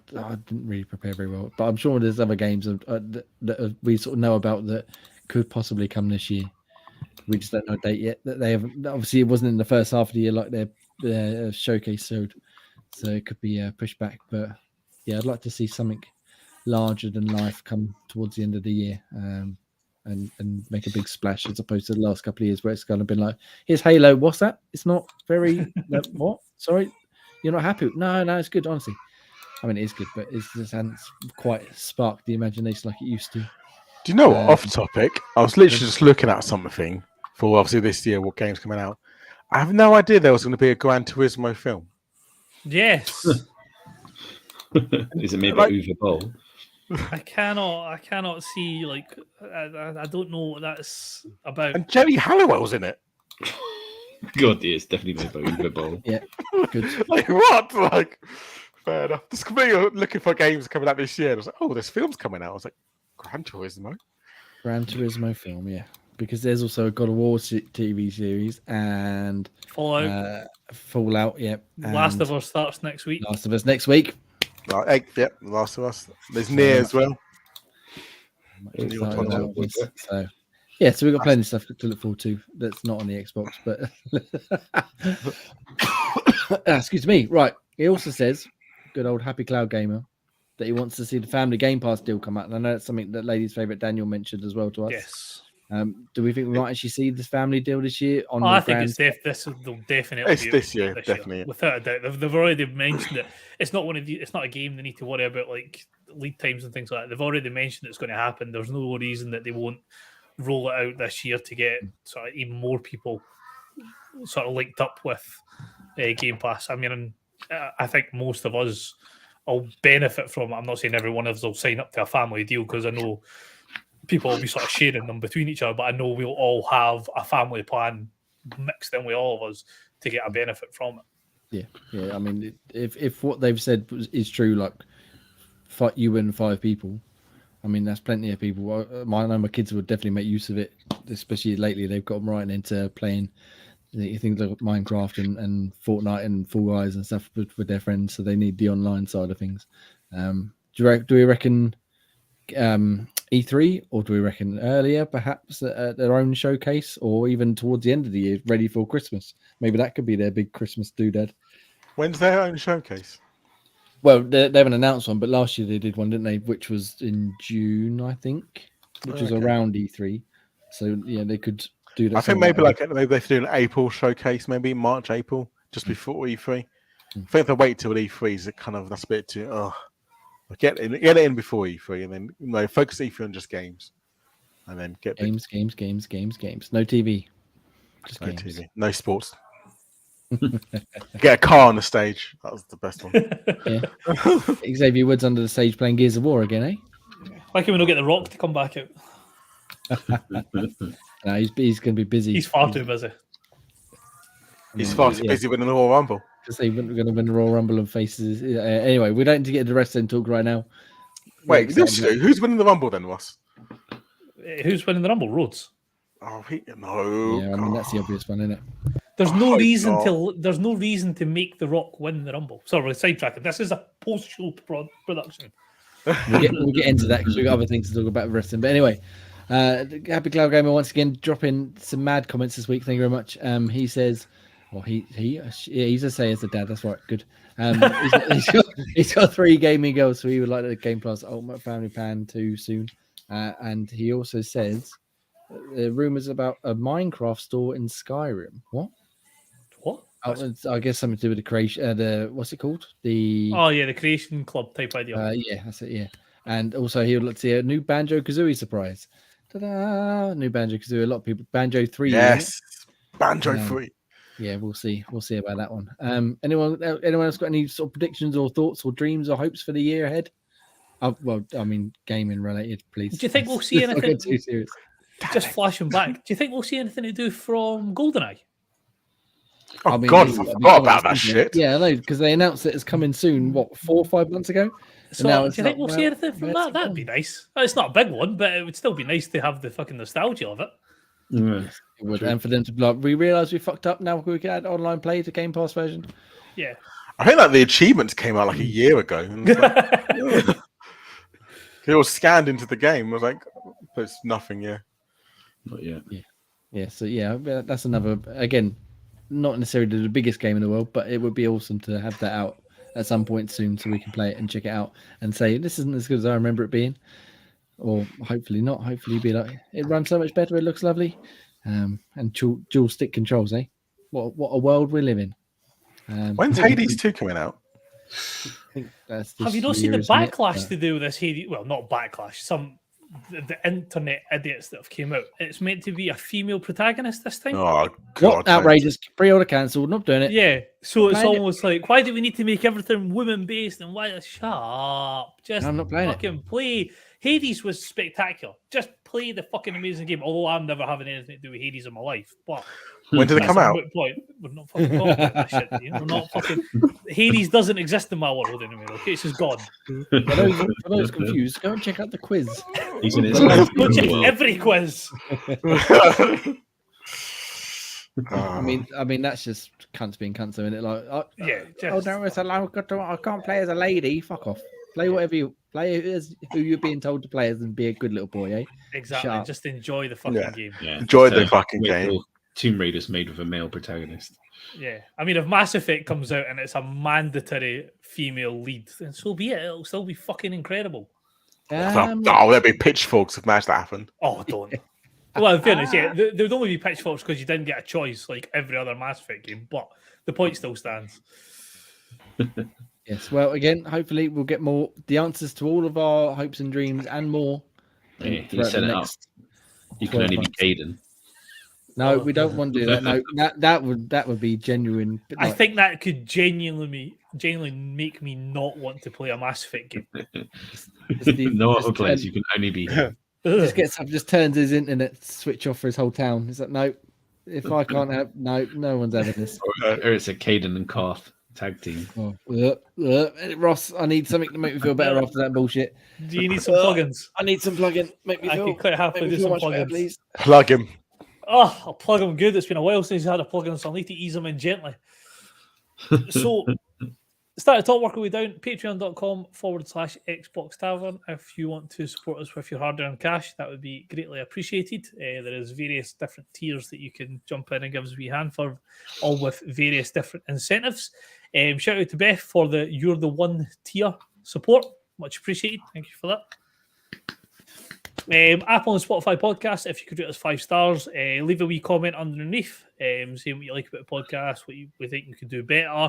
didn't really prepare very well, but I'm sure there's other games that we sort of know about that could possibly come this year. We just don't know a date yet. That they haven't. Obviously, it wasn't in the first half of the year like their showcase showed, so it could be pushed back. But yeah, I'd like to see something larger than life come towards the end of the year, and make a big splash as opposed to the last couple of years where it's kind of been like, here's Halo. What's that? It's not very. What? Sorry. You're not happy? No, it's good. Honestly, I mean, it is good, but it just hasn't quite sparked the imagination like it used to. Do you know what? Off topic, I was literally just looking at something for obviously this year. What game's coming out? I have no idea there was going to be a Gran Turismo film. Yes. Is it maybe Like- Uwe Boll? I cannot see, like, I don't know what that's about. And Jerry Halliwell's in it. God, yeah, it's definitely made by Uwe Boll. Yeah, good. Like what? Like fair enough. Just completely looking for games coming out this year. I was like, oh, there's films coming out. I was like, Gran Turismo. Gran Turismo film, yeah, because there's also a God of War TV series and Fallout, yeah. Last of Us starts next week. Last of Us next week. Like, yep, Last of Us. There's Nier as well. Much You're excited talking about this. So yeah, so we've got plenty of stuff to look forward to that's not on the Xbox, but excuse me. Right. He also says, good old Happy Cloud Gamer, that he wants to see the Family Game Pass deal come out. And I know that's something that Lady's favourite Daniel mentioned as well to us. Yes. Do we think we might actually see this family deal this year? On I think it's they'll definitely It's be this year, definitely. without a doubt. They've already mentioned it. It's not one of the. It's not a game they need to worry about like lead times and things like that. They've already mentioned it's going to happen. There's no reason that they won't roll it out this year to get sort of even more people sort of linked up with Game Pass. I mean, I think most of us will benefit from it. I'm not saying every one of us will sign up to a family deal because I know people will be sort of sharing them between each other, but I know we'll all have a family plan mixed in with all of us to get a benefit from it. Yeah. I mean, if what they've said is true, like you and 5 people, I mean, that's plenty of people. I know my kids would definitely make use of it, especially lately. They've got them right into playing things like Minecraft and Fortnite and Fall Guys and stuff with their friends, so they need the online side of things. Do we reckon E3, or do we reckon earlier, perhaps at their own showcase, or even towards the end of the year, ready for Christmas? Maybe that could be their big Christmas doodad. When's their own showcase? Well, they haven't announced one, but last year they did one, didn't they? Which was in June, I think, which was Okay. around E3. So yeah, they could do that. I think maybe maybe they do an April showcase, maybe March, April, just before E3. I think if they wait till E3, is it kind of that's a bit too. Get it in before E3, and then focus E3 on just games, and then get games. No TV, just no games. TV, no sports. Get a car on the stage. That was the best one. Yeah. Xavier Woods under the stage playing Gears of War again, eh? Why can we not get The Rock to come back out? No, he's going to be busy. He's far too busy. He's far too busy winning the Royal Rumble. Because they're going to win the Royal Rumble and faces. Anyway, we don't need to get into wrestling talk right now. Wait, who's winning the Rumble then, Ross? Who's winning the Rumble? Rhodes. Oh, no. Yeah, I mean that's the obvious one, isn't it? There's no reason to make The Rock win the Rumble. Sorry, we're sidetracking. This is a post-show production. We'll get into that because we've got other things to talk about wrestling. But anyway, Happy Cloud Gamer once again dropping some mad comments this week. Thank you very much. He says, well, he's a say as a dad. That's right. Good. He's got 3 gaming girls, so he would like the Game Plus Ultimate Family Plan 2 soon. And he also says rumors about a Minecraft store in Skyrim. What? I guess something to do with the creation. What's it called? The Creation Club type idea. Yeah, that's it. Yeah, and also he would like to see a new Banjo Kazooie surprise. Ta-da! New Banjo Kazooie. A lot of people. Banjo 3. Yes, Banjo 3. Yeah, we'll see. We'll see about that one. Anyone else got any sort of predictions or thoughts or dreams or hopes for the year ahead? Well, I mean, gaming related, please. Do you think we'll see anything? Too serious. Just flashing back. Do you think we'll see anything to do from GoldenEye? Oh, God, I forgot about that shit. Yeah, I know, because they announced it as coming soon, 4 or 5 months ago? So, do you think we'll see anything from that? That'd be nice. It's not a big one, but it would still be nice to have the fucking nostalgia of it. Yeah, it would. And for them to be like, we realise we fucked up, now we can add online play to Game Pass version. Yeah. I think the achievements came out like a year ago. And it was scanned into the game. I was like, there's nothing, Not yet. Yeah, so that's another, again, not necessarily the biggest game in the world, but it would be awesome to have that out at some point soon so we can play it and check it out and say, this isn't as good as I remember it being. Or hopefully not. Hopefully be like, it runs so much better, it looks lovely. And dual stick controls, eh? What a world we live in. When's Hades 2 coming out? I think that's have you not seen the backlash to do with this Hades? Well, not backlash. The internet idiots that have came out. It's meant to be a female protagonist this time. Oh, God. What outrageous. Pre-order cancelled. Not doing it. Yeah. So it's almost like, why do we need to make everything women-based? And why? Shut up. Just I'm not playing fucking play. Hades was spectacular. Just play the fucking amazing game. Although I'm never having anything to do with Hades in my life. But when did it come out? Point. We're not fucking talking about that shit. We're not fucking. Hades doesn't exist in my world anymore. Okay, it's just gone. For those confused, go and check out the quiz. Go check every quiz. I mean that's just cunts being cunts, isn't it? Like, no, it's I can't play as a lady. Fuck off. Play whatever you play as who you're being told to play as, and be a good little boy, eh? Exactly. Just enjoy the fucking game. Yeah. Enjoy the fucking game. Tomb Raider's made with a male protagonist. Yeah, I mean, if Mass Effect comes out and it's a mandatory female lead, then so be it. It'll still be fucking incredible. There'd be pitchforks if that happened. Oh, don't. Well, in fairness, there'd only be pitchforks because you didn't get a choice like every other Mass Effect game, but the point still stands. Yes, well, again, hopefully we'll get the answers to all of our hopes and dreams and more. Yeah, you set it up. You can only be Caden. No, we don't want to do that. No, that would be genuine. I think that could genuinely make me not want to play a Mass Effect game. No other players. You can only be him. Just turns his internet switch off for his whole town. It's like, no, if I can't have, no one's having this. Or it's a Caden and Karth tag team. Ross, I need something to make me feel better after that bullshit. Do you need some plugins? I need some plugin. Make me feel. I can quite happily do some plugins, please. Plug him. Oh, I'll plug him good. It's been a while since he's had a plugin, so I need to ease him in gently. So, Start to talk, work our way down. Patreon.com/Xbox Tavern. If you want to support us with your hard-earned cash, that would be greatly appreciated. There is various different tiers that you can jump in and give us a wee hand for, all with various different incentives. Shout out to Beth for the You're the One tier support. Much appreciated. Thank you for that. Apple and Spotify podcast. If you could rate us 5 stars, leave a wee comment underneath, saying what you like about the podcast, what you think you could do better.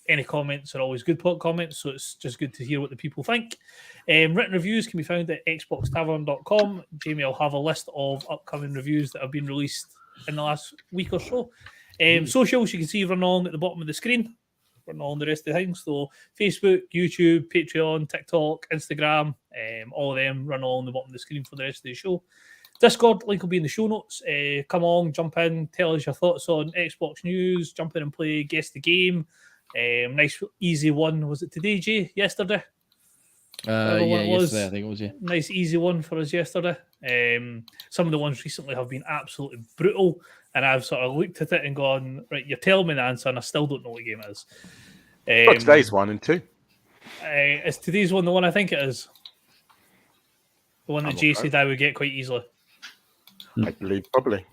Any comments are always good comments, so it's just good to hear what the people think. Written reviews can be found at xboxtavern.com. Jamie will have a list of upcoming reviews that have been released in the last week or so. Socials you can see run along at the bottom of the screen. Run along the rest of the things. So Facebook, YouTube, Patreon, TikTok, Instagram, all of them run along the bottom of the screen for the rest of the show. Discord link will be in the show notes. Come on, jump in, tell us your thoughts on Xbox news, jump in and play, guess the game. Nice easy one. Was it today, Jay? Yesterday? Yesterday I think it was. Yeah, nice easy one for us yesterday. Some of the ones recently have been absolutely brutal, and I've sort of looked at it and gone, right, you're telling me the answer, and I still don't know what game it is. Got today's one and 2. Is today's one the one I think it is? The one that Jay said I would get quite easily. I believe probably.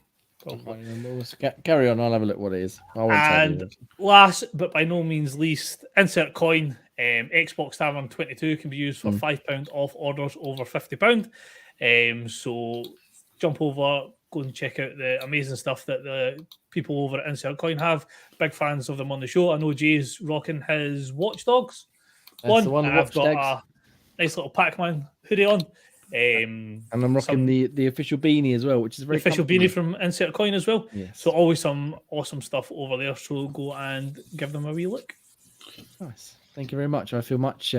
Carry on, I'll have a look what it is. And last but by no means least, insert coin. Xbox Tavern 22 can be used for £5 off orders over £50. So jump over, go and check out the amazing stuff that the people over at Insert Coin have. Big fans of them on the show. I know Jay's rocking his Watch Dogs one. I've got a nice little Pac-Man hoodie on. And I'm rocking the official beanie as well, which is very official beanie from Insert Coin as well. Yes. So always some awesome stuff over there. So go and give them a wee look. Nice. Thank you very much. I feel much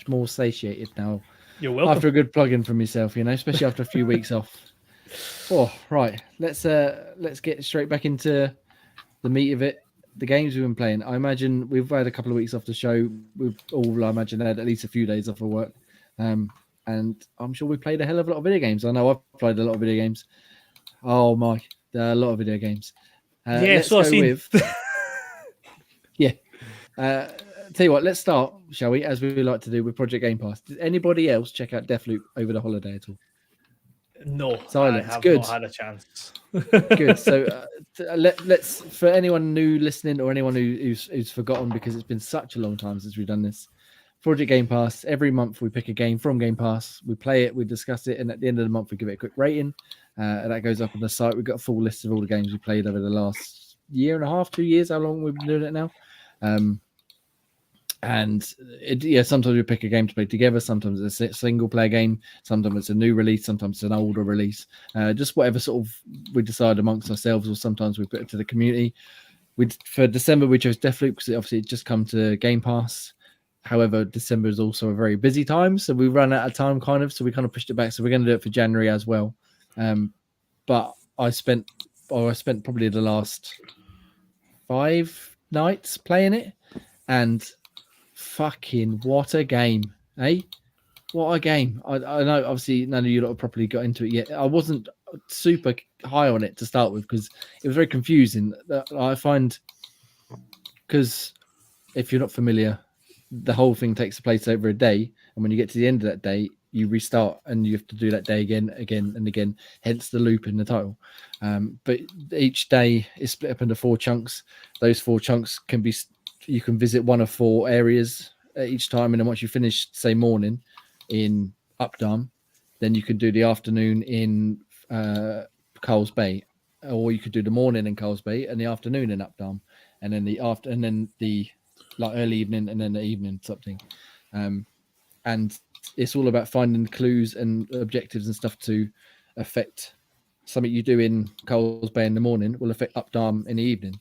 more satiated now. You're welcome. After a good plug-in from yourself, especially after a few weeks off. Oh, right. Let's get straight back into the meat of it. The games we've been playing. I imagine we've had a couple of weeks off the show. We've all, I imagine, had at least a few days off of work. And I'm sure we played a hell of a lot of video games. I know I've played a lot of video games. Oh my, a lot of video games. So I've seen. Yeah. Tell you what, let's start, shall we, as we like to do with Project Game Pass. Did anybody else check out Deathloop over the holiday at all? No, silence. I have Good. not had a chance. Good. So let's, for anyone new listening or anyone who's forgotten, because it's been such a long time since we've done this, Project Game Pass, every month we pick a game from Game Pass, we play it, we discuss it, and at the end of the month we give it a quick rating. And that goes up on the site. We've got a full list of all the games we played over the last year and a half, 2 years, how long we've been doing it now. Sometimes we pick a game to play together. Sometimes it's a single player game. Sometimes it's a new release. Sometimes it's an older release. Just whatever sort of we decide amongst ourselves, or sometimes we put it to the community. For December, we chose Deathloop because obviously it just come to Game Pass. However, December is also a very busy time, so we run out of time so we kind of pushed it back. So we're going to do it for January as well. But I spent probably the last 5 nights playing it, and fucking what a game, eh? What a game. I know obviously none of you lot have properly got into it yet. I wasn't super high on it to start with because it was very confusing. I find, because if you're not familiar, the whole thing takes place over a day, and when you get to the end of that day, you restart and you have to do that day again and again, hence the loop in the title. But each day is split up into 4 chunks. Those 4 chunks you can visit one of 4 areas at each time, and then once you finish, say, morning in Updam, then you can do the afternoon in Coles Bay, or you could do the morning in Coles Bay and the afternoon in Updam, and then the early evening and then the evening something. And it's all about finding clues and objectives and stuff to affect something you do in Coles Bay in the morning will affect Updam in the evening.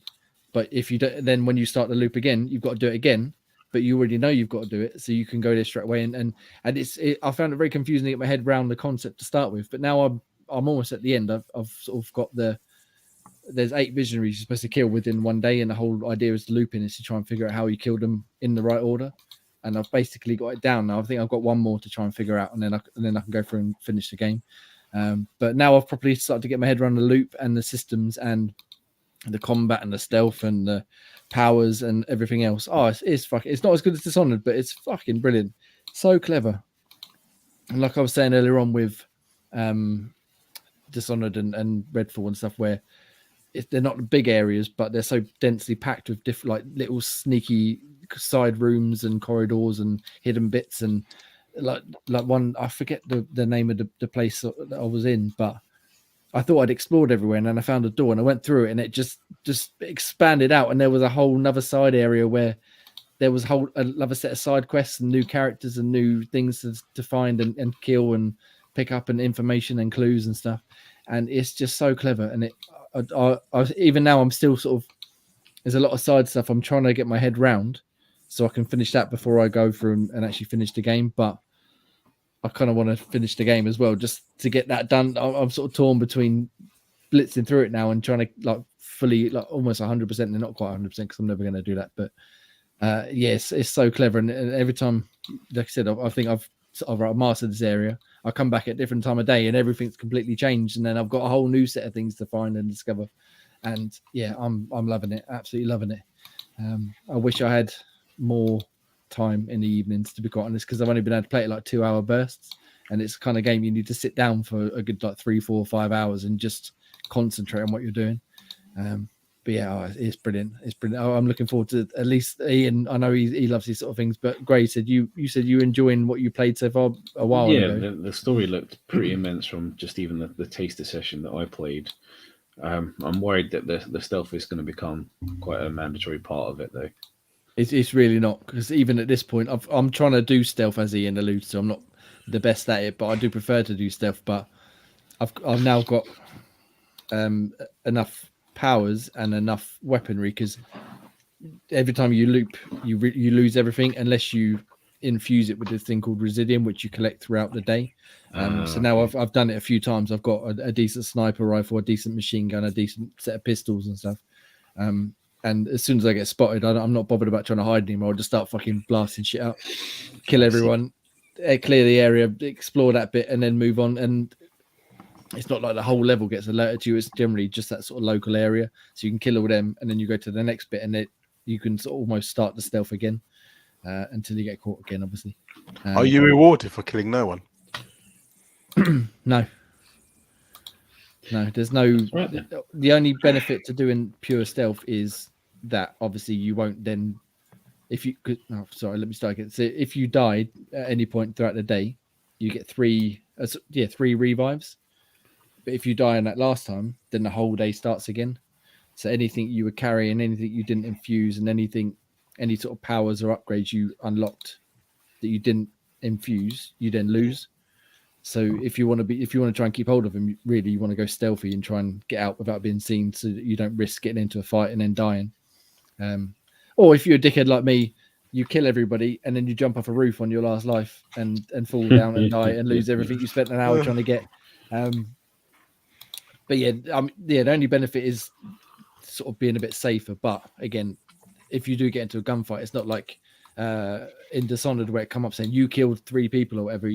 But if you don't, then when you start the loop again, you've got to do it again. But you already know you've got to do it, so you can go there straight away. And I found it very confusing to get my head around the concept to start with. But now I'm almost at the end. I've sort of got there's 8 visionaries you're supposed to kill within one day, and the whole idea is looping is to try and figure out how you kill them in the right order. And I've basically got it down now. I think I've got one more to try and figure out, and then I can go through and finish the game. But now I've probably started to get my head around the loop and the systems and the combat and the stealth and the powers and everything else. Oh, it's fucking. It's not as good as Dishonored, but it's fucking brilliant. So clever. And like I was saying earlier on with Dishonored and Redfall and stuff, where they're not big areas, but they're so densely packed with different, like little sneaky side rooms and corridors and hidden bits, and like one, I forget the name of the place that I was in, but I thought I'd explored everywhere, and then I found a door and I went through it, and it just expanded out, and there was a whole another side area where there was another set of side quests and new characters and new things to find and kill and pick up and information and clues and stuff. And it's just so clever. And I even now I'm still sort of, there's a lot of side stuff I'm trying to get my head round so I can finish that before I go through and actually finish the game. But I kind of want to finish the game as well, just to get that done. I'm sort of torn between blitzing through it now and trying to like fully, like almost 100%, and not quite 100% because I'm never going to do that. But yes, it's so clever. And every time, like I said, I think I've mastered this area. I come back at a different time of day and everything's completely changed. And then I've got a whole new set of things to find and discover. And yeah, I'm loving it. Absolutely loving it. I wish I had more time in the evenings, to be quite honest, because I've only been able to play it like 2-hour bursts. And it's the kind of game you need to sit down for a good like 3, 4, 5 hours and just concentrate on what you're doing. But yeah, it's brilliant. It's brilliant. I'm looking forward to at least Ian. I know he loves these sort of things, but Gray said you said you enjoying what you played so far a while ago. Yeah, the story looked pretty immense from just even the taster session that I played. I'm worried that the stealth is going to become quite a mandatory part of it, though. It's really not, because even at this point, I'm trying to do stealth, as Ian alludes to. I'm not the best at it, but I do prefer to do stealth. But I've now got enough powers and enough weaponry, because every time you loop, you lose everything unless you infuse it with this thing called Residium, which you collect throughout the day. So now I've done it a few times. I've got a decent sniper rifle, a decent machine gun, a decent set of pistols and stuff. And as soon as I get spotted, I'm not bothered about trying to hide anymore. I'll just start fucking blasting shit up, kill everyone, clear the area, explore that bit, and then move on. And it's not like the whole level gets alerted to you. It's generally just that sort of local area. So you can kill all them, and then you go to the next bit, and you can sort of almost start the stealth again until you get caught again, obviously. Are you rewarded for killing no one? No. No, there's no. Right, the only benefit to doing pure stealth is that obviously you won't then, if you could. Oh, sorry, let me start again. So if you died at any point throughout the day, you get 3 revives. But if you die on that last time, then the whole day starts again. So anything you were carrying, anything you didn't infuse, and any sort of powers or upgrades you unlocked that you didn't infuse, you then lose. So if you want to try and keep hold of them, really you want to go stealthy and try and get out without being seen, so that you don't risk getting into a fight and then dying. Or if you're a dickhead like me, you kill everybody and then you jump off a roof on your last life and fall down and die and lose everything you spent an hour trying to get. But yeah, the only benefit is sort of being a bit safer. But again, if you do get into a gunfight, it's not like in Dishonored where it come up saying you killed 3 people or whatever.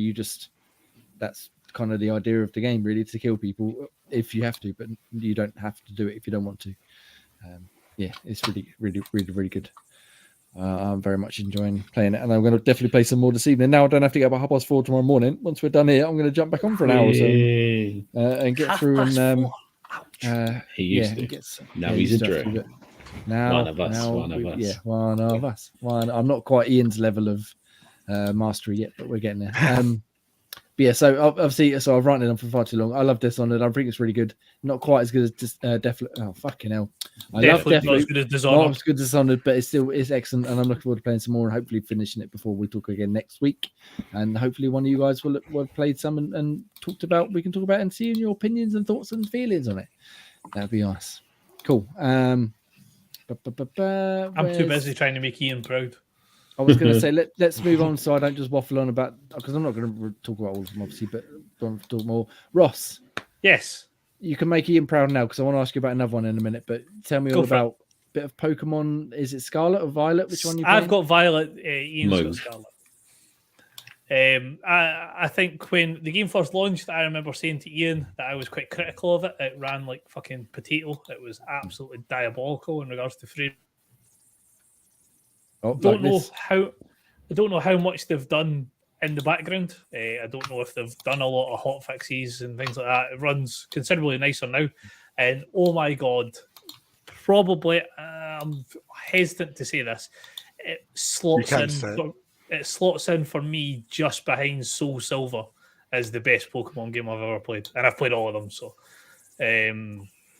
That's kind of the idea of the game, really, to kill people if you have to, but you don't have to do it if you don't want to. Yeah, it's really, really, really, really good. I'm very much enjoying playing it, and I'm going to definitely play some more this evening. Now I don't have to get up at 4:30 tomorrow morning. Once we're done here, I'm going to jump back on for an hour or so and get through. And he used to. Now he's a drip. Now, one of us. Yeah, one of us. I'm not quite Ian's level of mastery yet, but we're getting there. But yeah, so obviously, I've ranted on for far too long. I love Dishonored. I think it's really good. Not quite as good as Deathloop. Oh, fucking hell. I love Deathloop. Not as good as Dishonored. Not as good as Dishonored, but it's excellent. And I'm looking forward to playing some more and hopefully finishing it before we talk again next week. And hopefully one of you guys will have played some and talked about, we can talk about and see your opinions and thoughts and feelings on it. That'd be nice. Cool. I'm too busy trying to make Ian proud. I was going to say, let's move on so I don't just waffle on about, because I'm not going to talk about all of them, obviously, but talk more. Ross. Yes. You can make Ian proud now, because I want to ask you about another one in a minute, but tell me all about a bit of Pokemon. Is it Scarlet or Violet? Which one you playing? I've got Violet. Ian's got Scarlet. I think when the game first launched, I remember saying to Ian that I was quite critical of it. It ran like fucking potato. It was absolutely diabolical in regards to frame. Oh, Don't know how much they've done in the background. I don't know if they've done a lot of hot fixes and things like that. It runs considerably nicer now, and oh my god, probably I'm hesitant to say this. It slots in for me just behind Soul Silver as the best Pokemon game I've ever played, and I've played all of them. So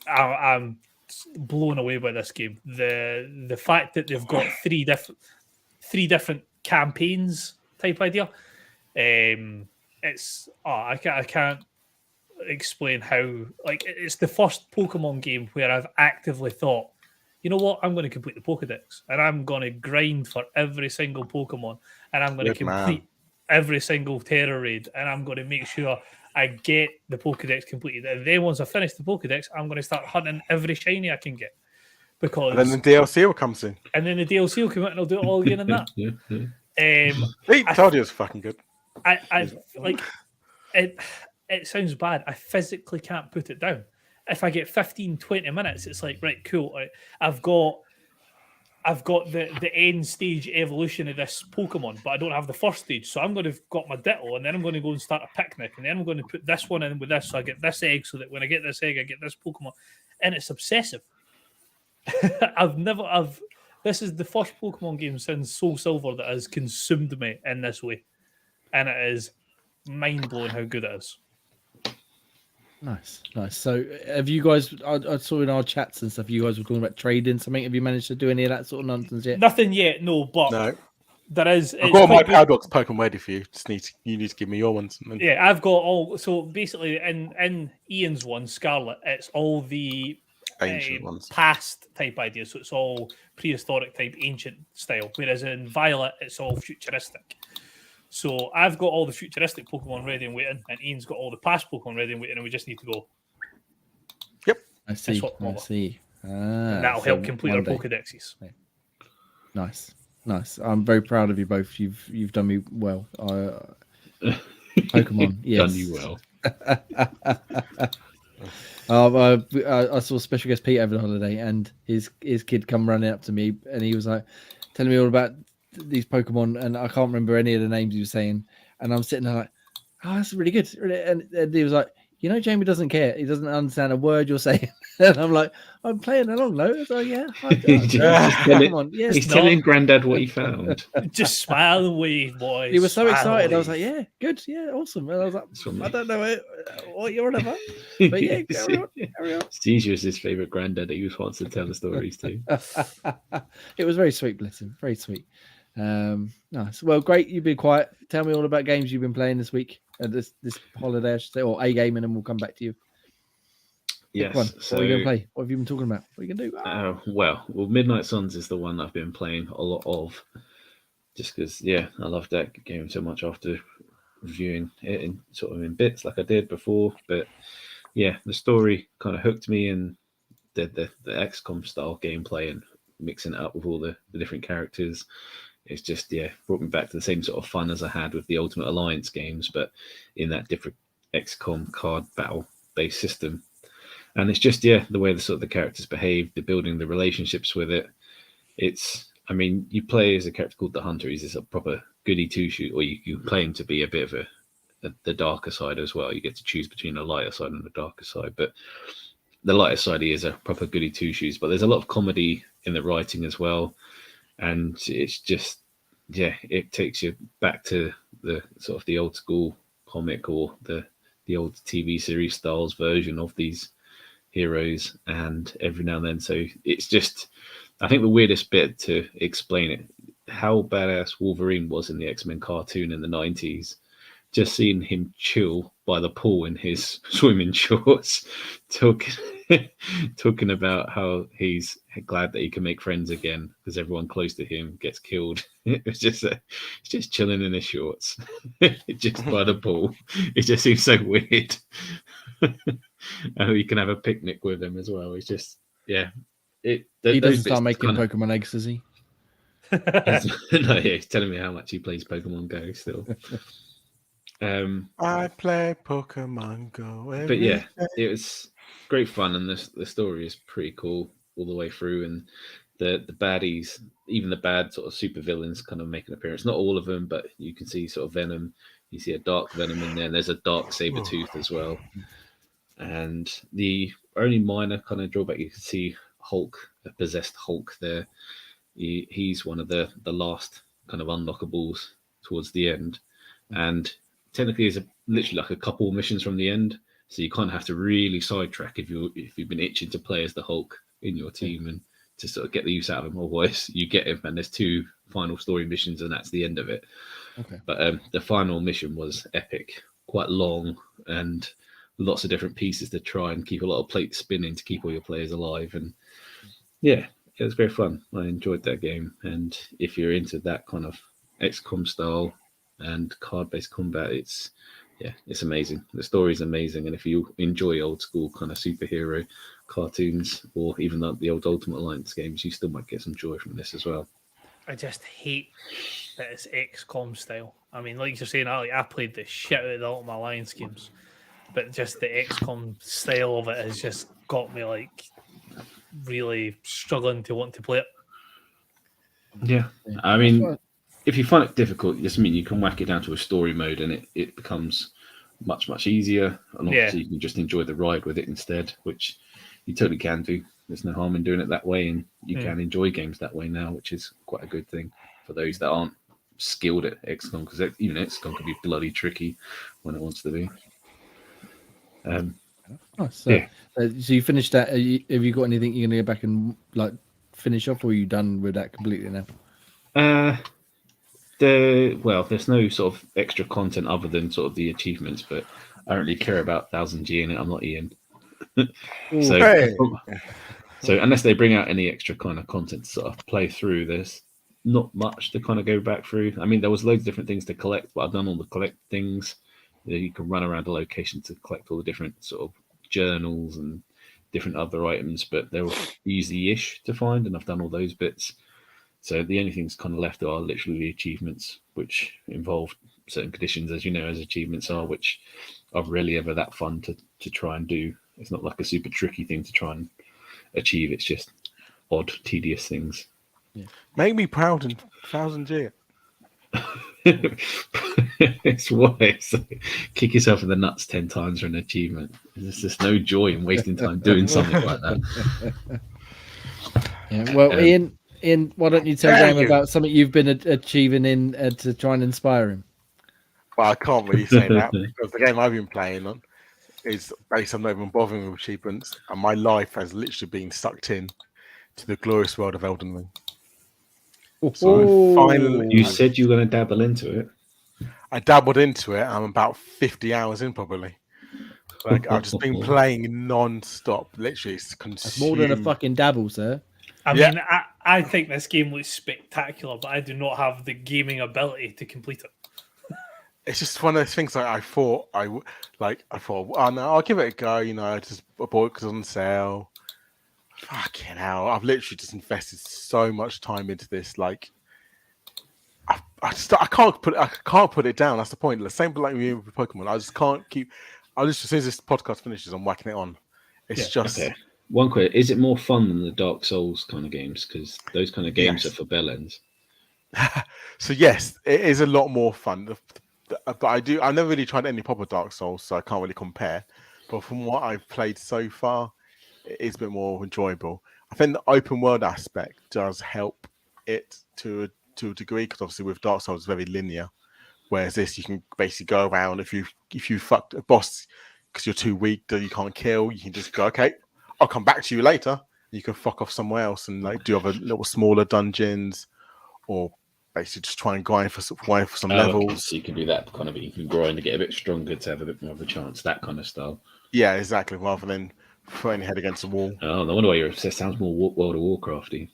I'm blown away by this game. The fact that they've got three different campaigns type idea. I can't explain how, like, it's the first Pokemon game where I've actively thought, you know what, I'm going to complete the Pokedex and I'm going to grind for every single Pokemon and I'm going to complete every single Terror Raid and I'm going to make sure I get the Pokedex completed. And then once I finish the Pokedex, I'm going to start hunting every shiny I can get. Because and then the DLC will come soon. And then the DLC will come out and I'll do it all again in that. I told you it was fucking good. I like it. It sounds bad. I physically can't put it down. If I get 15, 20 minutes, it's like, right, cool. I've got the end stage evolution of this Pokemon, but I don't have the first stage. So I'm going to have got my Ditto, and then I'm going to go and start a picnic, and then I'm going to put this one in with this, so I get this egg, so that when I get this egg, I get this Pokemon. And it's obsessive. This is the first Pokemon game since Soul Silver that has consumed me in this way. And it is mind-blowing how good it is. Nice. So have you guys, I saw in our chats and stuff, you guys were talking about trading something. Have you managed to do any of that sort of nonsense yet? Nothing yet, no, but there is. I've got my Paradox Pokemon ready for you. You need to give me your ones. Yeah, I've got all. So basically, in Ian's one, Scarlet, it's all the ancient ones, past type ideas. So it's all prehistoric type, ancient style. Whereas in Violet, it's all futuristic. So I've got all the futuristic Pokemon ready and waiting, and Ian's got all the past Pokemon ready and waiting, and we just need to go. Yep. I see. And that'll help complete our Pokedexes. Yeah. Nice. I'm very proud of you both. You've done me well. Pokemon, yes. Done you well. I saw special guest Pete over the holiday, and his kid come running up to me, and he was like telling me all about these Pokemon, and I can't remember any of the names he was saying, and I'm sitting there like, oh, that's really good. And he was like, you know, Jamie doesn't care. He doesn't understand a word you're saying. And I'm like, I'm playing along, though. So yeah, he's telling Granddad what he found. Just smile and wave, boys. He was so excited. I was like, yeah, good, yeah, awesome. And I was like, I don't know what you're on about, but yeah, carry on. Steve was his favorite granddad that he wants to tell the stories to. It was very sweet, bless him. Very sweet. Nice. Well, great. You've been quiet. Tell me all about games you've been playing this week, this holiday, I should say, or a game, and then we'll come back to you. Yes. So, what are you going to play? What have you been talking about? What are you going to do? Well, Midnight Suns is the one I've been playing a lot of, just because, I love that game so much after reviewing it in bits like I did before. But the story kind of hooked me, and the XCOM style gameplay and mixing it up with all the different characters. It's just, brought me back to the same sort of fun as I had with the Ultimate Alliance games, but in that different XCOM card battle-based system. And it's just, the way the characters behave, the building the relationships with it. You play as a character called the Hunter. He's a proper goody two-shoot, or you play him to be a bit of the darker side as well. You get to choose between a lighter side and a darker side. But the lighter side, he is a proper goody two-shoes. But there's a lot of comedy in the writing as well. And it's just, it takes you back to the sort of the old school comic or the old TV series styles version of these heroes. And every now and then, so it's just, I think the weirdest bit to explain it, how badass Wolverine was in the X-Men cartoon in the 90s. Just seeing him chill by the pool in his swimming shorts, talking about how he's glad that he can make friends again because everyone close to him gets killed. It's just chilling in his shorts, just by the pool. It just seems so weird. And you can have a picnic with him as well. It's just, he doesn't start making Pokemon eggs, does he? No, yeah, he's telling me how much he plays Pokemon Go still. I play Pokemon Go. But yeah, it was great fun, and the story is pretty cool all the way through, and the baddies, even the bad sort of super villains, kind of make an appearance. Not all of them, but you can see sort of Venom. You see a dark Venom in there. And there's a dark Sabretooth as well. And the only minor kind of drawback, you can see Hulk, a possessed Hulk there. He's one of the last kind of unlockables towards the end, and technically is literally like a couple missions from the end. So you kind of have to really sidetrack if you've been itching to play as the Hulk in your team and to sort of get the use out of him. Otherwise, you get him, and there's 2 final story missions, and that's the end of it. Okay. But the final mission was epic, quite long, and lots of different pieces to try and keep a lot of plates spinning to keep all your players alive. And yeah, it was great fun. I enjoyed that game. And if you're into that kind of XCOM style and card-based combat, it's amazing. The story's amazing, and if you enjoy old school kind of superhero cartoons or even the old Ultimate Alliance games, you still might get some joy from this as well. I just hate that it's XCOM style. I mean, like you're saying, I played the shit out of the Ultimate Alliance games, but just the XCOM style of it has just got me like really struggling to want to play it. Yeah, I mean, if you find it difficult, just mean you can whack it down to a story mode, and it becomes much easier. And obviously, you can just enjoy the ride with it instead, which you totally can do. There's no harm in doing it that way, and you can enjoy games that way now, which is quite a good thing for those that aren't skilled at XCOM, because even XCOM can be bloody tricky when it wants to be. So you finished that. Have you got anything you're going to go back and like finish off, or are you done with that completely now? There's no sort of extra content other than sort of the achievements, but I don't really care about 1000G in it. I'm not Ian. So unless they bring out any extra kind of content to sort of play through, there's not much to kind of go back through. I mean, there was loads of different things to collect, but I've done all the collect things. You can run around a location to collect all the different sort of journals and different other items, but they're easy-ish to find, and I've done all those bits. So the only things kind of left are literally the achievements, which involve certain conditions, as you know, as achievements are, which are rarely ever that fun to try and do. It's not like a super tricky thing to try and achieve. It's just odd, tedious things. Yeah. Make me proud in 1000G. It's why kick yourself in the nuts 10 times for an achievement. There's just no joy in wasting time doing something like that. Yeah, well, Ian, why don't you tell Graham about something you've been achieving in to try and inspire him? Well, I can't really say that because the game I've been playing on is based on not even bothering with achievements, and my life has literally been sucked in to the glorious world of Elden Ring. So finally, you said you were going to dabble into it. I dabbled into it. I'm about 50 hours in, probably. Like I've just been playing non-stop. Literally, it's That's more than a fucking dabble, sir. I mean, I think this game looks spectacular, but I do not have the gaming ability to complete it. It's just one of those things. Like I thought, oh no, I'll give it a go. You know, I just bought it because it's on sale. Fucking hell! I've literally just invested so much time into this. Like, I can't put it down. That's the point. The same like with Pokemon. I just can't keep. As soon as this podcast finishes, I'm whacking it on. It's just okay. One question: is it more fun than the Dark Souls kind of games? Because those kind of games are for bellends. So yes, it is a lot more fun. But I've never really tried any proper Dark Souls, so I can't really compare. But from what I've played so far, it is a bit more enjoyable. I think the open world aspect does help it to a degree, because obviously with Dark Souls it's very linear, whereas this you can basically go around if you fucked a boss because you're too weak that you can't kill, you can just go, okay, I'll come back to you later. You can fuck off somewhere else and like do other little smaller dungeons, or basically just try and grind for some levels. Okay. So you can do that kind of. You can grind to get a bit stronger to have a bit more of a chance. That kind of style. Yeah, exactly. Rather than throwing your head against the wall. Oh, no wonder why you're obsessed. Sounds more World of Warcrafty.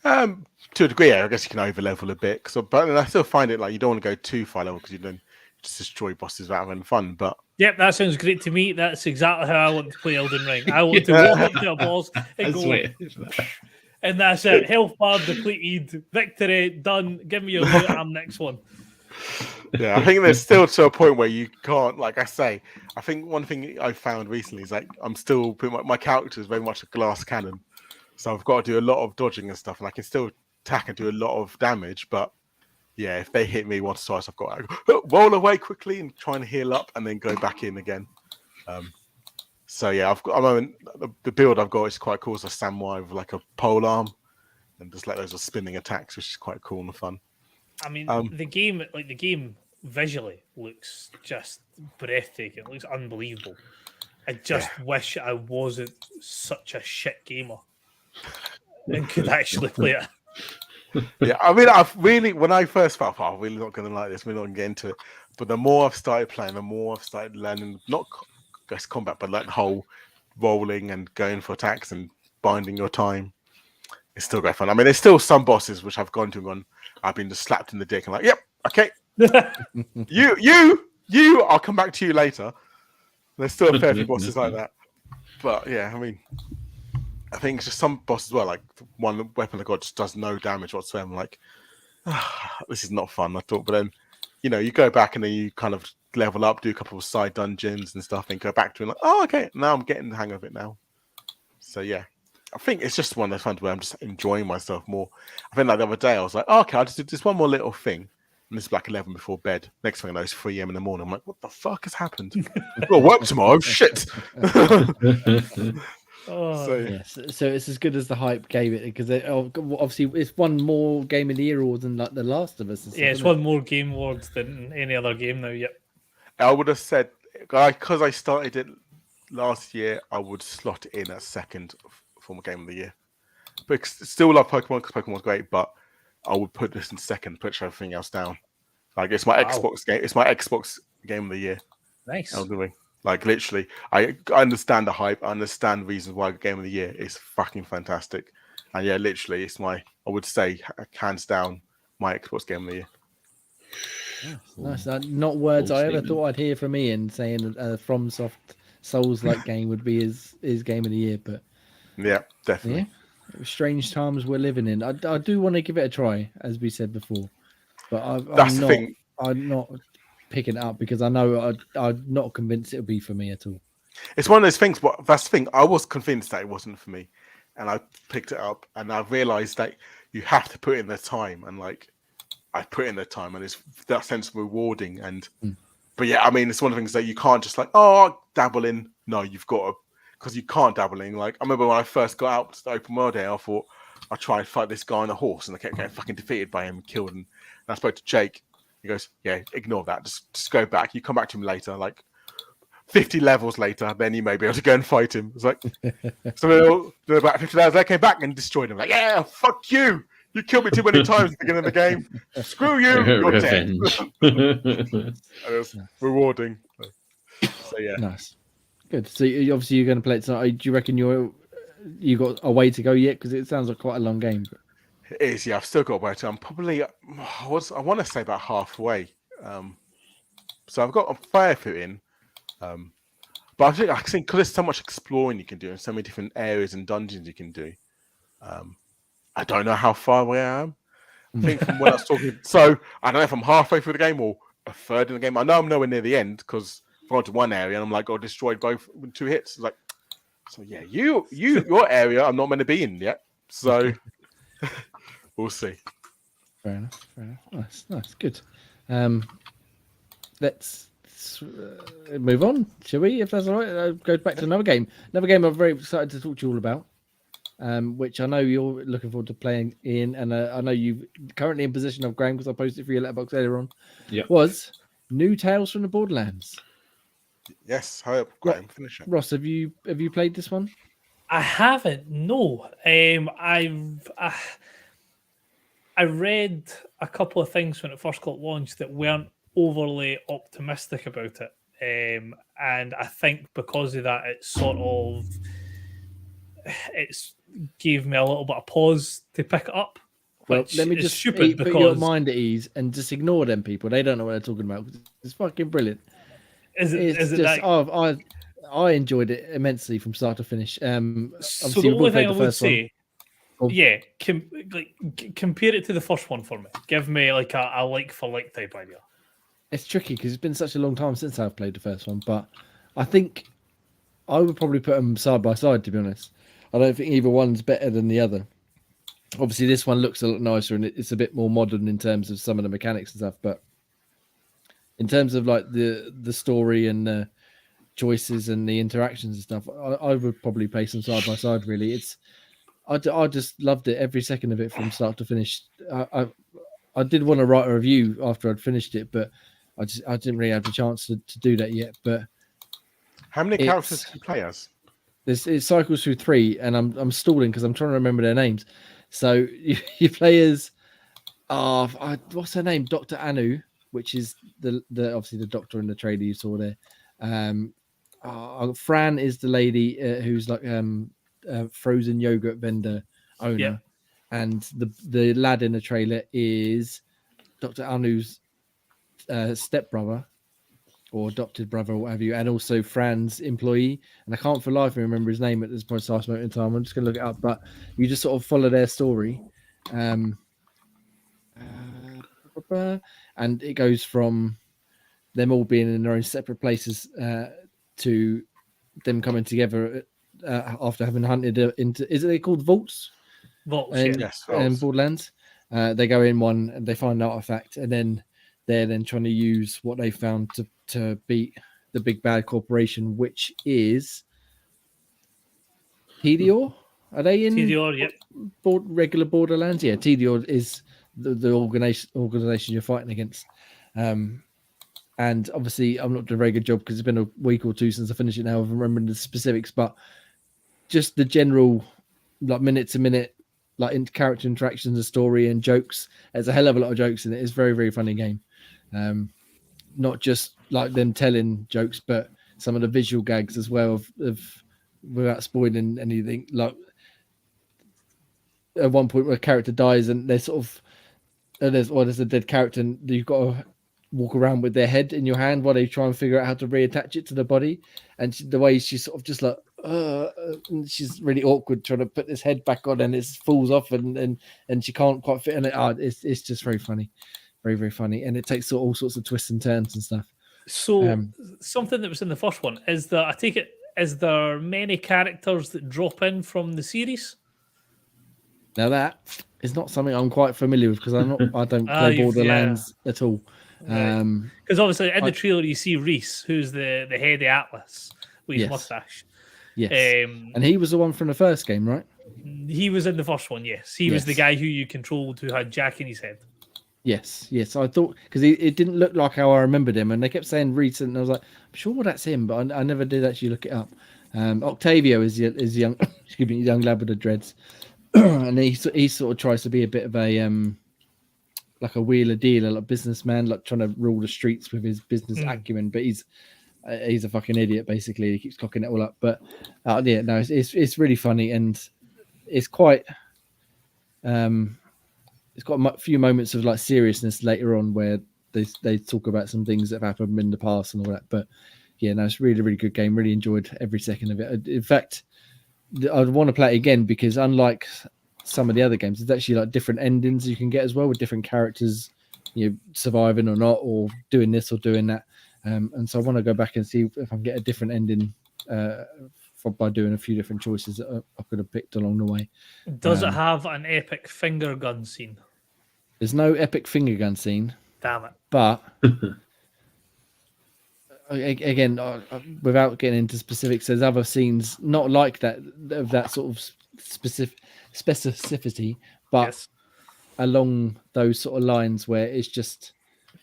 To a degree, I guess you can over level a bit. But I still find it like you don't want to go too far level because you don't just destroy bosses without having fun. But yep, that sounds great to me. That's exactly how I want to play Elden Ring. I want to walk up to a boss and go And that's it. Health bar depleted. Victory done. Give me your loot. I'm next one. Yeah, I think there's still to a point where you can't, like I say, I think one thing I found recently is like I'm still pretty much, my character is very much a glass cannon. So I've got to do a lot of dodging and stuff, and I can still attack and do a lot of damage. But yeah, if they hit me once or twice, I've got to roll away quickly and try and heal up and then go back in again. So yeah, the build I've got is quite cool. It's a samurai with like a pole arm and just like those are spinning attacks, which is quite cool and fun. I mean, the game visually looks just breathtaking. It looks unbelievable. I just wish I wasn't such a shit gamer and could actually play it. Yeah, I mean, I've really, when I first felt, I'm really not going to like this, we're not going to get into it. But the more I've started playing, the more I've started learning, not just combat, but like the whole rolling and going for attacks and binding your time. It's still great fun. I mean, there's still some bosses which I've gone to and gone, I've been just slapped in the dick and like, yep, okay. you, I'll come back to you later. There's still a fair few bosses like that. But yeah, I mean, I think it's just some bosses as well, like one weapon I got just does no damage whatsoever. I'm like, this is not fun, I thought. But then, you know, you go back and then you kind of level up, do a couple of side dungeons and stuff, and go back to it like, oh, okay, now I'm getting the hang of it now. So yeah, I think it's just one of those times where I'm just enjoying myself more. I think like the other day I was like, oh, okay, I'll just do this one more little thing. And it's like 11 before bed. Next thing I know, it's 3 a.m. in the morning. I'm like, what the fuck has happened? I've got work tomorrow. Shit. Oh, yes. So it's as good as the hype gave it because obviously it's one more game of the year award than like The Last of Us. Yeah, it's one more game awards than any other game now. Yep. I would have said, because I started it last year, I would slot it in at second for my game of the year. But still love Pokemon because Pokemon's great, but I would put this in second, put everything else down. Like it's my Xbox game. It's my Xbox game of the year. Nice. Like literally, I understand the hype. I understand reasons why game of the year is fucking fantastic. And yeah, literally, it's I would say, hands down, my Xbox game of the year. Nice. Not words I ever thought I'd hear from Ian saying FromSoft Souls-like game would be his game of the year, but yeah, definitely. Yeah, strange times we're living in. I do want to give it a try, as we said before, but I'm not picking it up because I know I'm not convinced it'll be for me at all. It's one of those things. But that's the thing. I was convinced that it wasn't for me, and I picked it up, and I realized that you have to put in the time, and like I put in the time, and it's that sense of rewarding. And but yeah, I mean, it's one of the things that you can't just like, oh, I'll dabble in. No, you've got to, because you can't dabble in. Like I remember when I first got out to the open world area, I thought I'd try and fight this guy on a horse, and I kept getting fucking defeated by him, killed him. And I spoke to Jake. He goes, yeah, ignore that. Just go back. You come back to him later, like 50 levels later, then you may be able to go and fight him. It's like, so about 50 levels, I came back and destroyed him. Like, yeah, fuck you. You killed me too many times at the beginning of the game. Screw you. You're dead. It was rewarding. So yeah. Nice. Good. So obviously you're going to play it tonight. Do you reckon you got a way to go yet? Because it sounds like quite a long game. But... It is, yeah. I've still got a way to. I'm probably, I want to say about halfway. So I've got a fair foot in. But I think because there's so much exploring you can do and so many different areas and dungeons you can do. I don't know how far away I am. I think from when I was talking, so I don't know if I'm halfway through the game or a third in the game. I know I'm nowhere near the end because I've gone to one area and I'm like, I destroyed both with 2 hits. It's like, so yeah, your area I'm not meant to be in yet. So we'll see. Fair enough. Nice, good. Let's move on, shall we? If that's all right, go back to another game. Another game I'm very excited to talk to you all about. Which I know you're looking forward to playing in, and I know you're currently in possession of, Graham, because I posted it for your letterbox earlier on. Yeah, was New Tales from the Borderlands. Yes, hurry up, Graham, finish it. Ross, have you played this one? I haven't. No, I read a couple of things when it first got launched that weren't overly optimistic about it, and I think because of that, it's gave me a little bit of pause to pick it up. Well, let me just put your mind at ease and just ignore them people. They don't know what they're talking about. It's fucking brilliant. I enjoyed it immensely from start to finish. So the only thing I would say, compare it to the first one for me. Give me like a like for like type idea. It's tricky because it's been such a long time since I've played the first one, but I think I would probably put them side by side, to be honest. I don't think either one's better than the other. Obviously, this one looks a lot nicer and it's a bit more modern in terms of some of the mechanics and stuff, but in terms of like the story and the choices and the interactions and stuff, I would probably place them side by side, really. I just loved it, every second of it from start to finish. I did want to write a review after I'd finished it, but I didn't really have the chance to do that yet. But how many characters do you play as? It cycles through 3, and I'm stalling because I'm trying to remember their names. So you play as what's her name? Dr. Anu, which is the obviously the doctor in the trailer you saw there. Fran is the lady who's like frozen yogurt vendor owner. Yeah. And the lad in the trailer is Dr. Anu's stepbrother or adopted brother or whatever you, and also Fran's employee. And I can't for life remember his name at this precise moment in time. I'm just going to look it up, but you just sort of follow their story. And it goes from them all being in their own separate places to them coming together after having hunted into, is it they called vaults? Vaults, yes. Borderlands. They go in one and they find an artifact, and then they're then trying to use what they found to beat the big bad corporation, which is Tedior. Are they in Tedior? Yep. Regular Borderlands? Yeah, Tedior is the organization you're fighting against. And obviously, I'm not doing a very good job because it's been a week or two since I finished it now. I'm remembering the specifics, but just the general, like minute to minute, like character interactions, the story and jokes. There's a hell of a lot of jokes in it. It's a very, very funny game. Not just like them telling jokes, but some of the visual gags as well of without spoiling anything. Like at one point where a character dies and they're sort of there's a dead character and you've got to walk around with their head in your hand while they try and figure out how to reattach it to the body. And the way she's sort of just like, and she's really awkward trying to put this head back on and it falls off and she can't quite fit in it. It's just very funny. Very, very funny. And it takes all sorts of twists and turns and stuff. So something that was in the first one is that I take it, is there many characters that drop in from the series? Now that is not something I'm quite familiar with because I don't play Borderlands at all. Because obviously in the trailer you see Reese, who's the head of Atlas with his mustache. Yes, and he was the one from the first game, right? He was in the first one. Yes, he was the guy who you controlled, who had Jack in his head. Yes. I thought because it didn't look like how I remembered him, and they kept saying Reese, and I was like, I'm sure that's him, but I never did actually look it up. Octavio is young, excuse me, young lad with the dreads, and he sort of tries to be a bit of a like a wheeler dealer, like businessman, like trying to rule the streets with his business acumen, but he's a fucking idiot basically. He keeps cocking it all up, but it's really funny and it's quite it's got a few moments of like seriousness later on where they talk about some things that have happened in the past and all that. But yeah, no, it's a really, really good game. Really enjoyed every second of it. In fact, I'd want to play it again because unlike some of the other games, there's actually like different endings you can get as well with different characters, surviving or not, or doing this or doing that. And so I want to go back and see if I can get a different ending by doing a few different choices that I could have picked along the way. Does it have an epic finger gun scene? There's no epic finger gun scene. Damn it. But again, without getting into specifics, there's other scenes not like that, of that sort of specificity, but along those sort of lines where it's just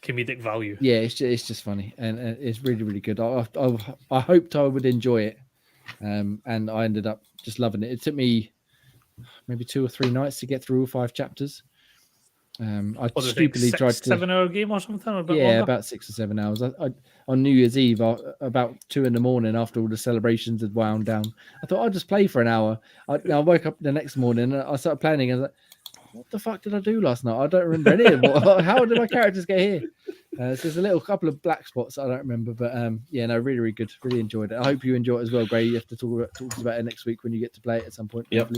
comedic value. Yeah, it's just funny and it's really, really good. I hoped I would enjoy it, and I ended up just loving it. It took me maybe 2 or 3 nights to get through all 5 chapters. I stupidly tried to 7-hour game or something. Or about 6 or 7 hours. I on New Year's Eve, about 2 a.m, after all the celebrations had wound down, I thought I'd just play for an hour. I woke up the next morning and I started planning. I was like, what the fuck did I do last night? I don't remember any of it. How did my characters get here? So there's a couple of black spots I don't remember, but really, really good. Really enjoyed it. I hope you enjoy it as well, Gray. You have to talk about it next week when you get to play it at some point. Yep.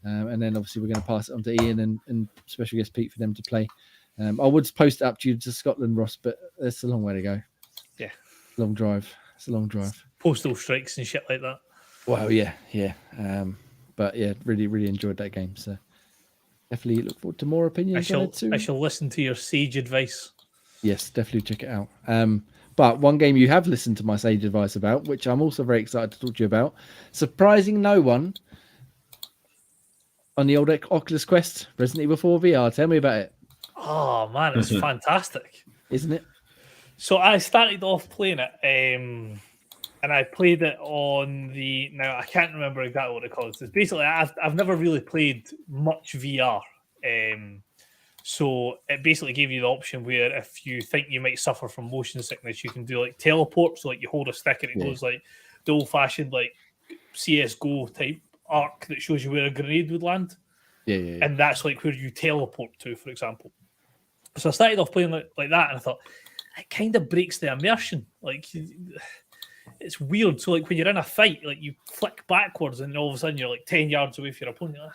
And then obviously we're going to pass it on to Ian and special guest Pete for them to play. I would post it up to you to Scotland, Ross, but it's a long way to go. Yeah. Long drive. It's a long drive. Postal strikes and shit like that. Well, yeah. But yeah, really enjoyed that game. So definitely look forward to more opinions on it too. I shall listen to your sage advice. Yes, definitely check it out. But one game you have listened to my sage advice about, which I'm also very excited to talk to you about, surprising no one on the old Oculus Quest, Resident Evil 4 VR. Tell me about it. Oh man, it's fantastic, isn't it? So I started off playing it, and I played it on the. Now I can't remember exactly what it calls. It's basically I've never really played much VR, so it basically gave you the option where if you think you might suffer from motion sickness, you can do like teleport. So like you hold a stick and it goes like the old-fashioned like CS:GO type arc that shows you where a grenade would land. Yeah. And that's like where you teleport to, for example. So I started off playing like that, and I thought it kind of breaks the immersion. Like it's weird. So like when you're in a fight, like you flick backwards, and all of a sudden you're like 10 yards away from your opponent.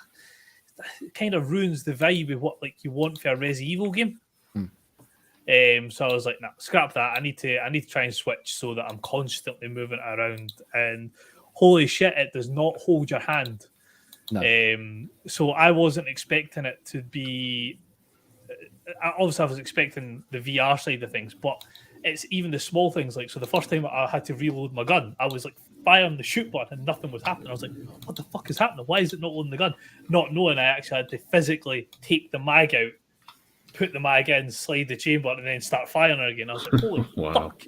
It kind of ruins the vibe of what like you want for a Resident Evil game. So I was like, nah, scrap that. I need to try and switch so that I'm constantly moving around. And holy shit, it does not hold your hand. No. So I wasn't expecting it to be. Obviously, I was expecting the VR side of things, but it's even the small things. Like, so the first time I had to reload my gun, I was like firing the shoot button and nothing was happening. I was like, what the fuck is happening? Why is it not loading the gun? Not knowing I actually had to physically take the mag out, put the mag in, slide the chain button, and then start firing it again. I was like, holy fuck.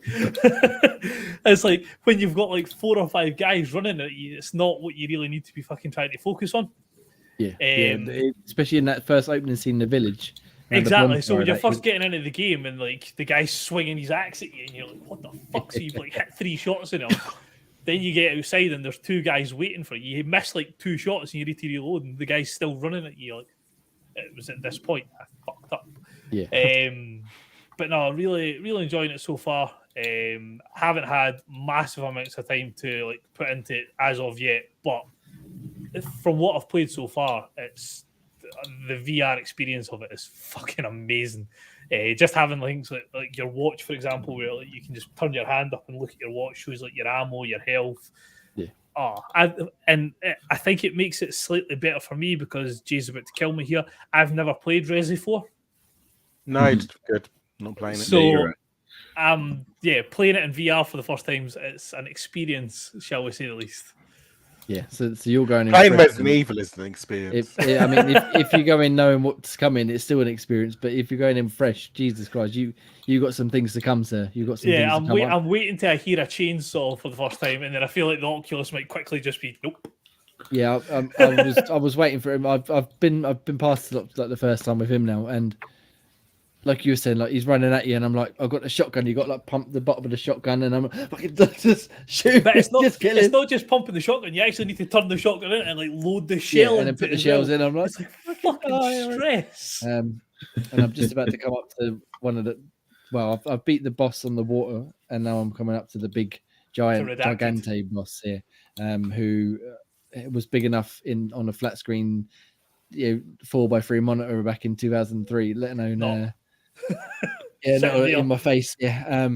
It's like when you've got like 4 or 5 guys running at you, it's not what you really need to be fucking trying to focus on. Yeah. Especially in that first opening scene in the village. Exactly. So when you're first getting into the game and like the guy's swinging his axe at you and you're like, what the fuck? So you've like hit 3 shots in him. Then you get outside and there's 2 guys waiting for you. You miss like 2 shots and you need to reload and the guy's still running at you. Like, it was at this point I fucked up. Yeah. But no, really enjoying it so far. Haven't had massive amounts of time to like put into it as of yet, but from what I've played so far, it's the VR experience of it is fucking amazing. Just having things like your watch, for example, where like, you can just turn your hand up and look at your watch, shows like your ammo, your health. Yeah. I think it makes it slightly better for me because Jay's about to kill me here. I've never played Resi 4. No, it's good. Not playing it. So, playing it in VR for the first time, it's an experience, shall we say the least. Yeah, so you're going in. Playing Resident Evil is an experience. If you go in knowing what's coming, it's still an experience. But if you're going in fresh, Jesus Christ, you got some things to come, sir. You got some. Yeah, things to come I'm waiting till I hear a chainsaw for the first time, and then I feel like the Oculus might quickly just be nope. Yeah, I was waiting for him. I've been past like the first time with him now, and like you were saying, like he's running at you, and I'm like, I've got the shotgun. You got like pump the bottom of the shotgun, and I'm fucking just shoot. But it's not just pumping the shotgun. You actually need to turn the shotgun in and like load the shell and then put the shells in. I'm like, it's like fucking stress. And I'm just about to come up to one of the. Well, I've beat the boss on the water, and now I'm coming up to the big gigante boss here, who was big enough on a flat screen, 4x3 monitor back in 2003. Let alone. In my face. I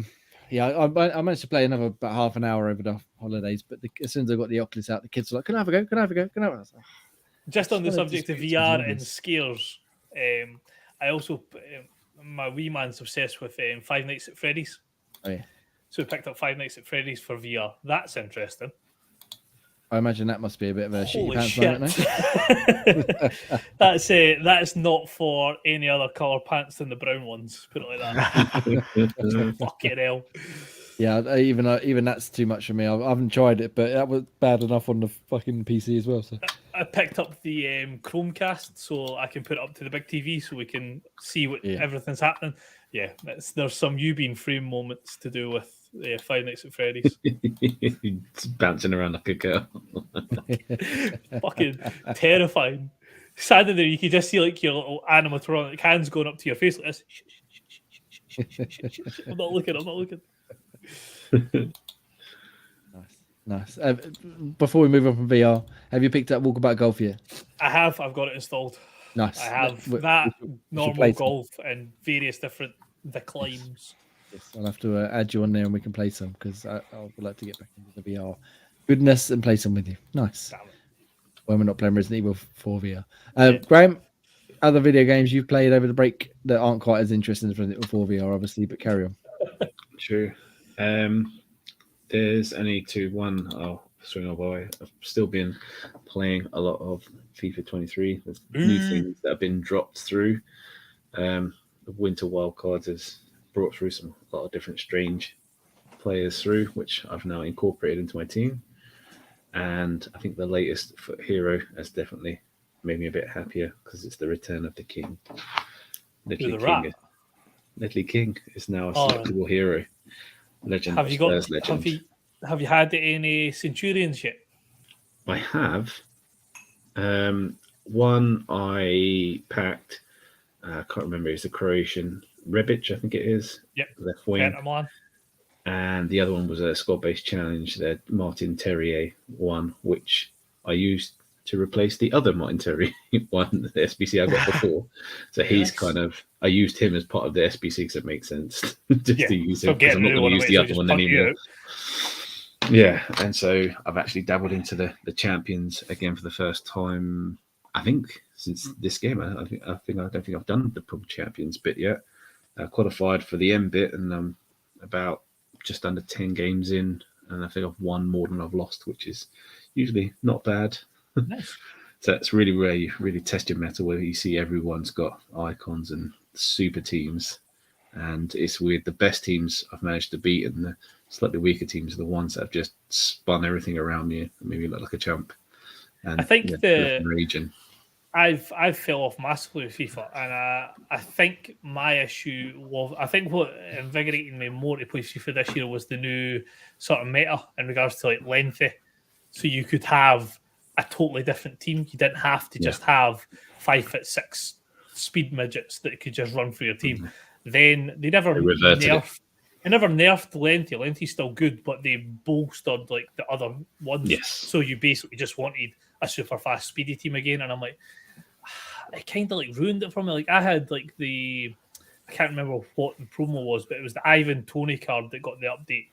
managed to play another about half an hour over the holidays, but as soon as I got the Oculus out, the kids were like, "Can I have a go? Can I have a go? Can I?" Have a go? Just on the subject of VR and scares, I also my wee man's obsessed with Five Nights at Freddy's. Oh yeah. So we picked up Five Nights at Freddy's for VR. That's interesting. I imagine that must be a bit of a holy shitty pants moment, no? That's not for any other colour pants than the brown ones. Put it like that. Fucking hell. Yeah, even that's too much for me. I haven't tried it, but that was bad enough on the fucking PC as well. So I picked up the Chromecast so I can put it up to the big TV so we can see what everything's happening. Yeah, there's some you being frame moments to do with Five Nights at Freddy's. It's bouncing around like a girl. Fucking terrifying. Standing there, you can just see like your little animatronic hands going up to your face like this. I'm not looking. Nice. Nice. Before we move on from VR, have you picked up Walkabout Golf yet? I have. I've got it installed. Nice. I have We that should normal play some. golf and various different climbs. Yes, I'll have to add you on there and we can play some because I would like to get back into the VR goodness and play some with you. Nice. Damn it. When we're not playing Resident Evil 4 VR. Graham, other video games you've played over the break that aren't quite as interesting as Resident Evil 4 VR, obviously, but carry on. True. There's only one I'll swing away. I've still been playing a lot of FIFA 23. There's new things that have been dropped through. The Winter Wildcards has brought through a lot of different strange players through, which I've now incorporated into my team. And I think the latest hero has definitely made me a bit happier because it's the return of the king. Ledley King is now a selectable hero. Legend. Have you had any Centurions yet? I have. One I packed. I can't remember. It's a Croatian Rebic, I think it is. Yep. Left wing. And the other one was a squad-based challenge. The Martin Terrier one, which I used to replace the other Martin Terrier one, the SBC I got before. So he's I used him as part of the SBC because it makes sense just to use him because I'm not going to use the other one anymore. Yeah, and so I've actually dabbled into the champions again for the first time. I think since this game, I don't think I've done the proper champions bit yet. I qualified for the M bit, and I'm about just under 10 games in, and I think I've won more than I've lost, which is usually not bad. Nice. So it's really where you really test your metal, where you see everyone's got icons and super teams, and it's weird. The best teams I've managed to beat, and the slightly weaker teams are the ones that have just spun everything around me and made me look like a chump. And I think region. I've fell off massively with FIFA, and I think my issue was, I think what invigorated me more to play FIFA this year was the new sort of meta in regards to like lengthy. So you could have a totally different team. You didn't have to just have 5'6" speed midgets that could just run through your team. Mm-hmm. Then they never nerfed. They never nerfed lengthy. Lengthy's still good, but they bolstered like the other ones. Yes. So you basically just wanted a super fast speedy team again, and I'm like, it kind of like ruined it for me. Like I had like I can't remember what the promo was, but it was the Ivan Toney card that got the update.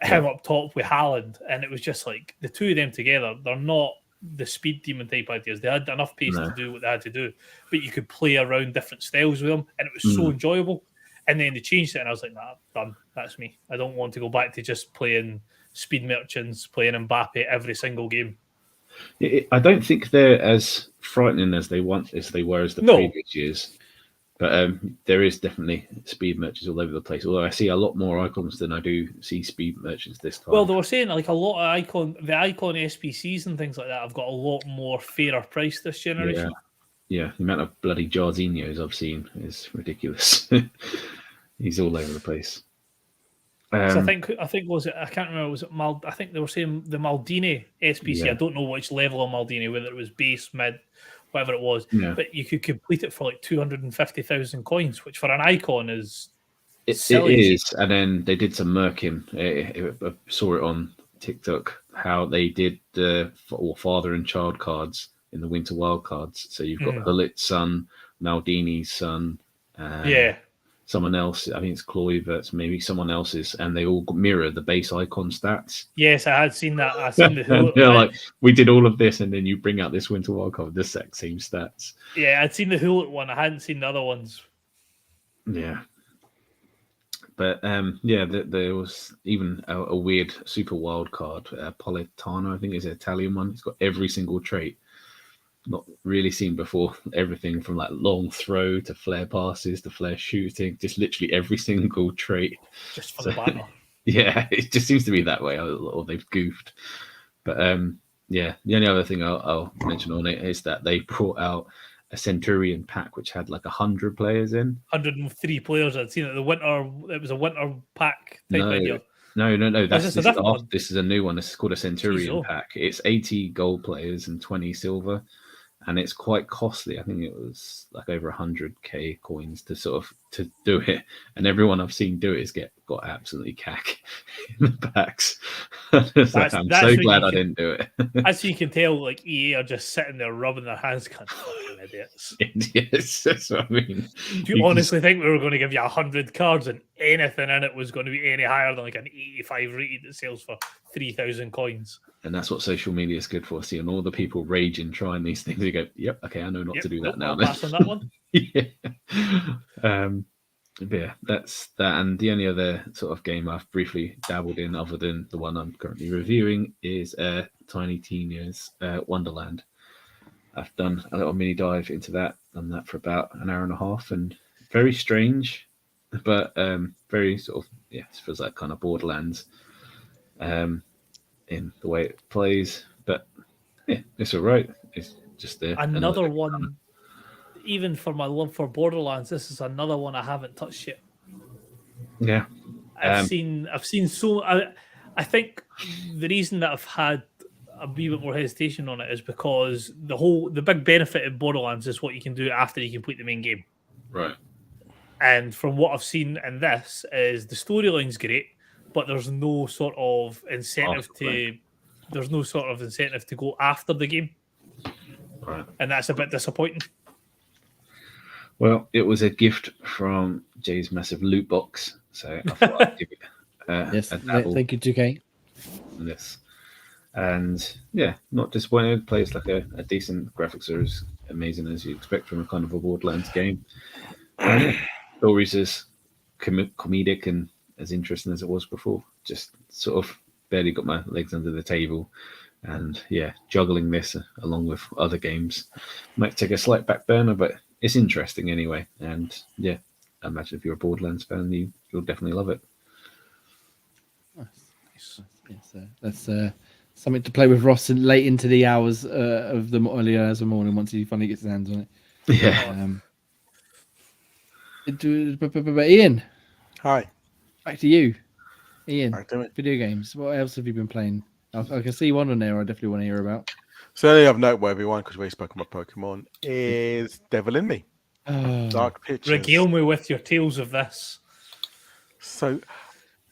Him up top with Haaland, and it was just like the two of them together. They're not the speed demon type ideas. They had enough pace to do what they had to do, but you could play around different styles with them, and it was so enjoyable. And then they changed it, and I was like, nah, done. That's me. I don't want to go back to just playing speed merchants, playing Mbappe every single game. I don't think they're as frightening as they were as the previous years. But there is definitely speed merchants all over the place. Although I see a lot more icons than I do see speed merchants this time. Well, they were saying like a lot of the icon SPCs and things like that have got a lot more fairer price this generation. Yeah, the amount of bloody Jarzinhos I've seen is ridiculous. He's all over the place. So I think was it? I can't remember. Was it I think they were saying the Maldini SPC. I don't know which level of Maldini, whether it was base, mid, whatever it was. Yeah. But you could complete it for like 250,000 coins, which for an icon is it is. And then they did some murking. I saw it on TikTok how they did the father and child cards in the Winter Wild cards. So you've got Hullit's son, Maldini's son. Someone else, I think it's Kluivert's, maybe someone else's, and they all mirror the base icon stats. Yes, I had seen that. I seen the they're like, we did all of this, and then you bring out this Winter Wild card with the exact same stats. Yeah, I'd seen the Hullet one. I hadn't seen the other ones. Yeah. But, there was even a weird super wild card, Politano, I think is an Italian one. It's got every single trait. Not really seen before. Everything from like long throw to flare passes to flare shooting, just literally every single trait. Just for the banner. Yeah, it just seems to be that way, or they've goofed. But the only other thing I'll mention on it is that they brought out a Centurion pack which had like 100 players in. 103 players. I'd seen it. It was a winter pack type idea. No. This is a new one. This is called a Centurion pack. It's 80 gold players and 20 silver. And it's quite costly. I think it was like over 100k coins to sort of to do it, and everyone I've seen do it has got absolutely cack in the backs. I'm so glad I didn't do it. As you can tell, like EA are just sitting there rubbing their hands, going, "Fucking idiots." Yes, that's what I mean. Do you honestly think we were going to give you 100 cards and anything in it was going to be any higher than like an 85 rated that sells for 3,000 coins? And that's what social media is good for, seeing all the people raging, trying these things. You go, yep, okay, I know not to do that now. Pass on that one. Yeah. But yeah, that's that. And the only other sort of game I've briefly dabbled in, other than the one I'm currently reviewing, is Tiny Tina's Wonderland. I've done a little mini dive into that, done that for about an hour and a half, and very strange, but very sort of, yeah, it feels like kind of Borderlands in the way it plays. But yeah, it's all right. It's just another one. Even for my love for Borderlands, this is another one I haven't touched yet. Yeah, I've seen so. I think the reason that I've had a wee bit more hesitation on it is because the big benefit of Borderlands is what you can do after you complete the main game. Right. And from what I've seen in this, is the storyline's great, but there's no sort of incentive to go after the game. Right. And that's a bit disappointing. Well, it was a gift from Jay's massive loot box, so I thought I'd give it yes, a dabble. thank you, 2K. Yes, and yeah, not disappointed. Plays like a decent. Graphics are as amazing as you expect from a kind of a Borderlands game. Stories as comedic and as interesting as it was before. Just sort of barely got my legs under the table. And yeah, juggling this along with other games might take a slight back burner, but it's interesting anyway. And yeah, I imagine if you're a Borderlands fan, you'll definitely love it. Nice. Yes, that's something to play with Ross late into the hours of the early hours of the morning once he finally gets his hands on it. Yeah. Ian, hi. Back to you, Ian. Right, do it. Video games. What else have you been playing? I can see one on there I definitely want to hear about. Certainly of noteworthy one, because we spoke about Pokemon, is Devil in Me. Dark Pictures. Regale me with your tales of this. So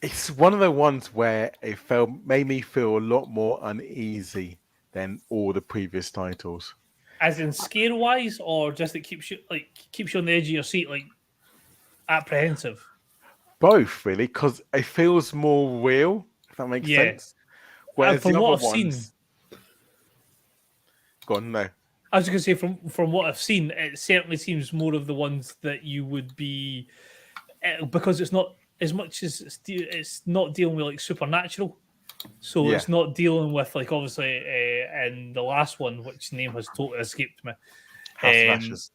it's one of the ones where it made me feel a lot more uneasy than all the previous titles. As in scare wise, or just it keeps you on the edge of your seat, like apprehensive? Both, really, because it feels more real, if that makes sense. Whereas from the what other I've ones... seen, go on, no. I was going to say, from what I've seen, it certainly seems more of the ones that you would be, because it's not as much as it's not dealing with like supernatural, so it's not dealing with like obviously in the last one, which name has totally escaped me, House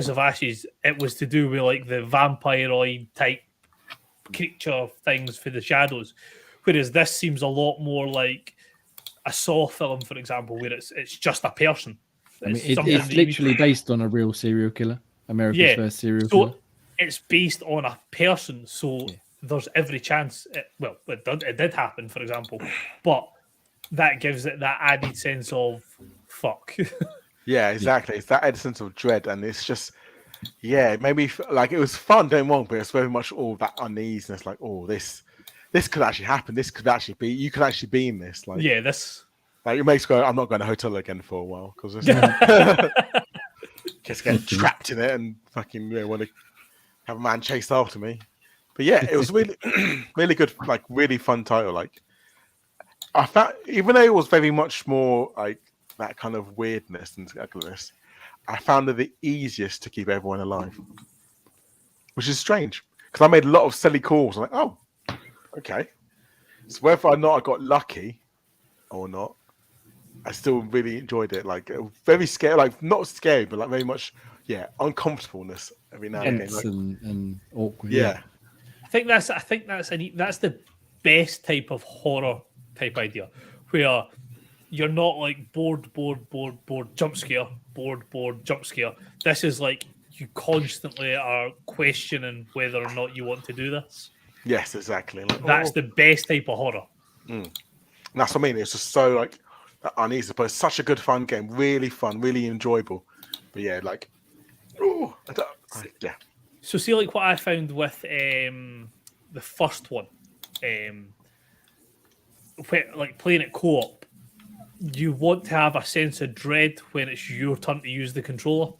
of Ashes. It was to do with like the vampiroid type creature things for the shadows. Whereas this seems a lot more like a Saw film, for example, where it's just a person. It's literally based on a real serial killer, America's first serial killer. It's based on a person, so there's every chance. It did happen, for example, but that gives it that added sense of fuck. Yeah, exactly. It's that added sense of dread, and it's just, it made me like it was fun, don't wrong, but it's very much all that uneasiness, like, oh, this could actually happen. This could actually be. You could actually be in this. Like, this. Like it makes go. I'm not going to hotel again for a while because just get trapped in it and fucking want to have a man chase after me. But yeah, it was really, really good. Like really fun title. Like I found, even though it was very much more like that kind of weirdness and ugliness, I found it the easiest to keep everyone alive, which is strange because I made a lot of silly calls. I'm like, oh. Okay, so whether or not I got lucky or not, I still really enjoyed it. Like very scary, like not scary, but like very much, uncomfortableness every now and again, and awkward. Yeah, I think that's the best type of horror type idea, where you're not like bored, jump scare, bored, jump scare. This is like you constantly are questioning whether or not you want to do this. Yes, exactly. Like, that's the best type of horror. And that's what I mean. It's just so like uneasy, but it's such a good fun game. Really fun, really enjoyable. But So see, like what I found with the first one, where, like playing it co-op, you want to have a sense of dread when it's your turn to use the controller.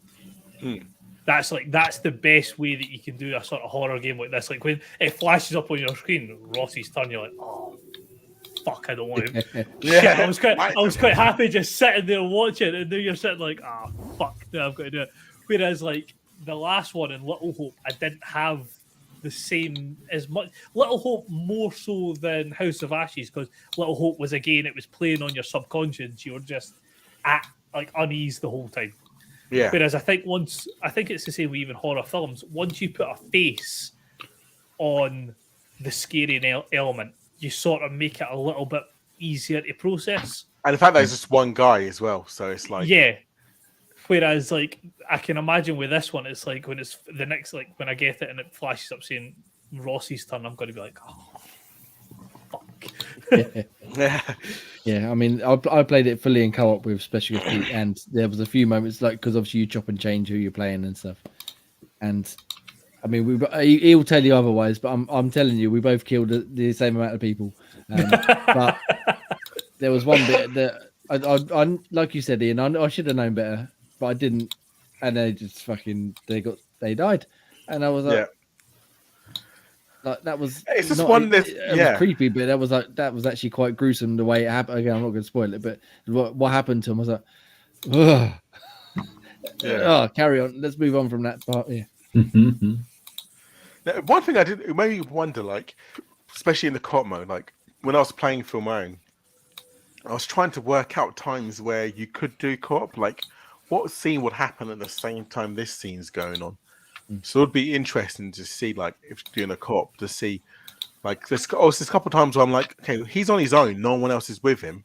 That's the best way that you can do a sort of horror game like this. Like when it flashes up on your screen, Rossi's turn, you're like, oh fuck, I don't want to. Shit, I was quite happy just sitting there watching, and then you're sitting like, ah, fuck, now I've got to do it. Whereas like the last one in Little Hope, I didn't have the same as much. Little Hope more so than House of Ashes, because Little Hope was, again, it was playing on your subconscious. You were just at like unease the whole time. Yeah. Whereas I think it's the same with even horror films. Once you put a face on the scary element, you sort of make it a little bit easier to process. And the fact that it's just one guy as well, so it's like, yeah. Whereas, like, I can imagine with this one, it's like when it's the next, like when I get it and it flashes up saying Rossi's turn, I'm going to be like, oh, fuck. Yeah. I mean, I played it fully in co-op with Special Guest Pete, and there was a few moments, like, because obviously you chop and change who you're playing and stuff. And I mean, he'll tell you otherwise, but I'm telling you, we both killed the same amount of people. But there was one bit that I like you said, Ian, I should have known better, but I didn't, and they just they died, and I was like. Yeah. Like that was it's just one that was creepy, but that was actually quite gruesome the way it happened. Again, I'm not going to spoil it, but what happened to him was like, ugh. Oh, carry on. Let's move on from that part. Yeah. Now, one thing it made me wonder, like, especially in the co-op mode, like when I was playing for my own, I was trying to work out times where you could do co-op, like what scene would happen at the same time this scene's going on. So it would be interesting to see, like, if you're doing a co-op, to see, like, there's a couple of times where I'm like, okay, he's on his own, no one else is with him.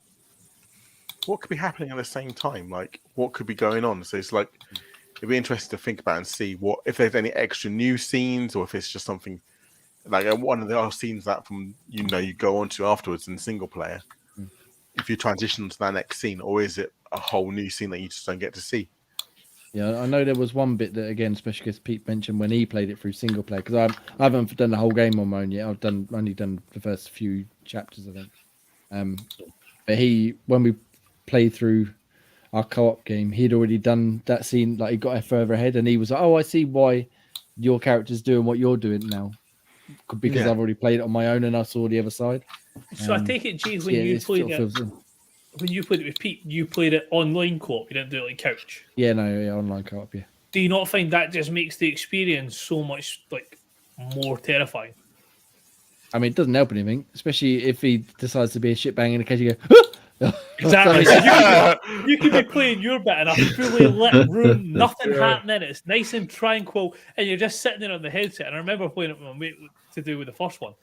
What could be happening at the same time? Like, what could be going on? So it's like, it'd be interesting to think about and see if there's any extra new scenes, or if it's just something like one of the other scenes that you go on to afterwards in single player. If you transition to that next scene, or is it a whole new scene that you just don't get to see? Yeah, I know there was one bit that, again, Special Guest Pete mentioned when he played it through single player, because I haven't done the whole game on my own yet. I've only done the first few chapters, I think. But when we played through our co-op game, he'd already done that scene, like he got further ahead, and he was like, "Oh, I see why your character's doing what you're doing now, because I've already played it on my own and I saw the other side." So I take it, Jay, when you played it. When you played it with Pete, you played it online co-op. You didn't do it like couch. Yeah, no, online co-op. Yeah. Do you not find that just makes the experience so much like more terrifying? I mean, it doesn't help anything, especially if he decides to be a shitbang in the case. You go exactly. So you can be playing your bit in a fully lit room, nothing happening. It's nice and tranquil, and you're just sitting there on the headset. And I remember playing it with my mate to do with the first one,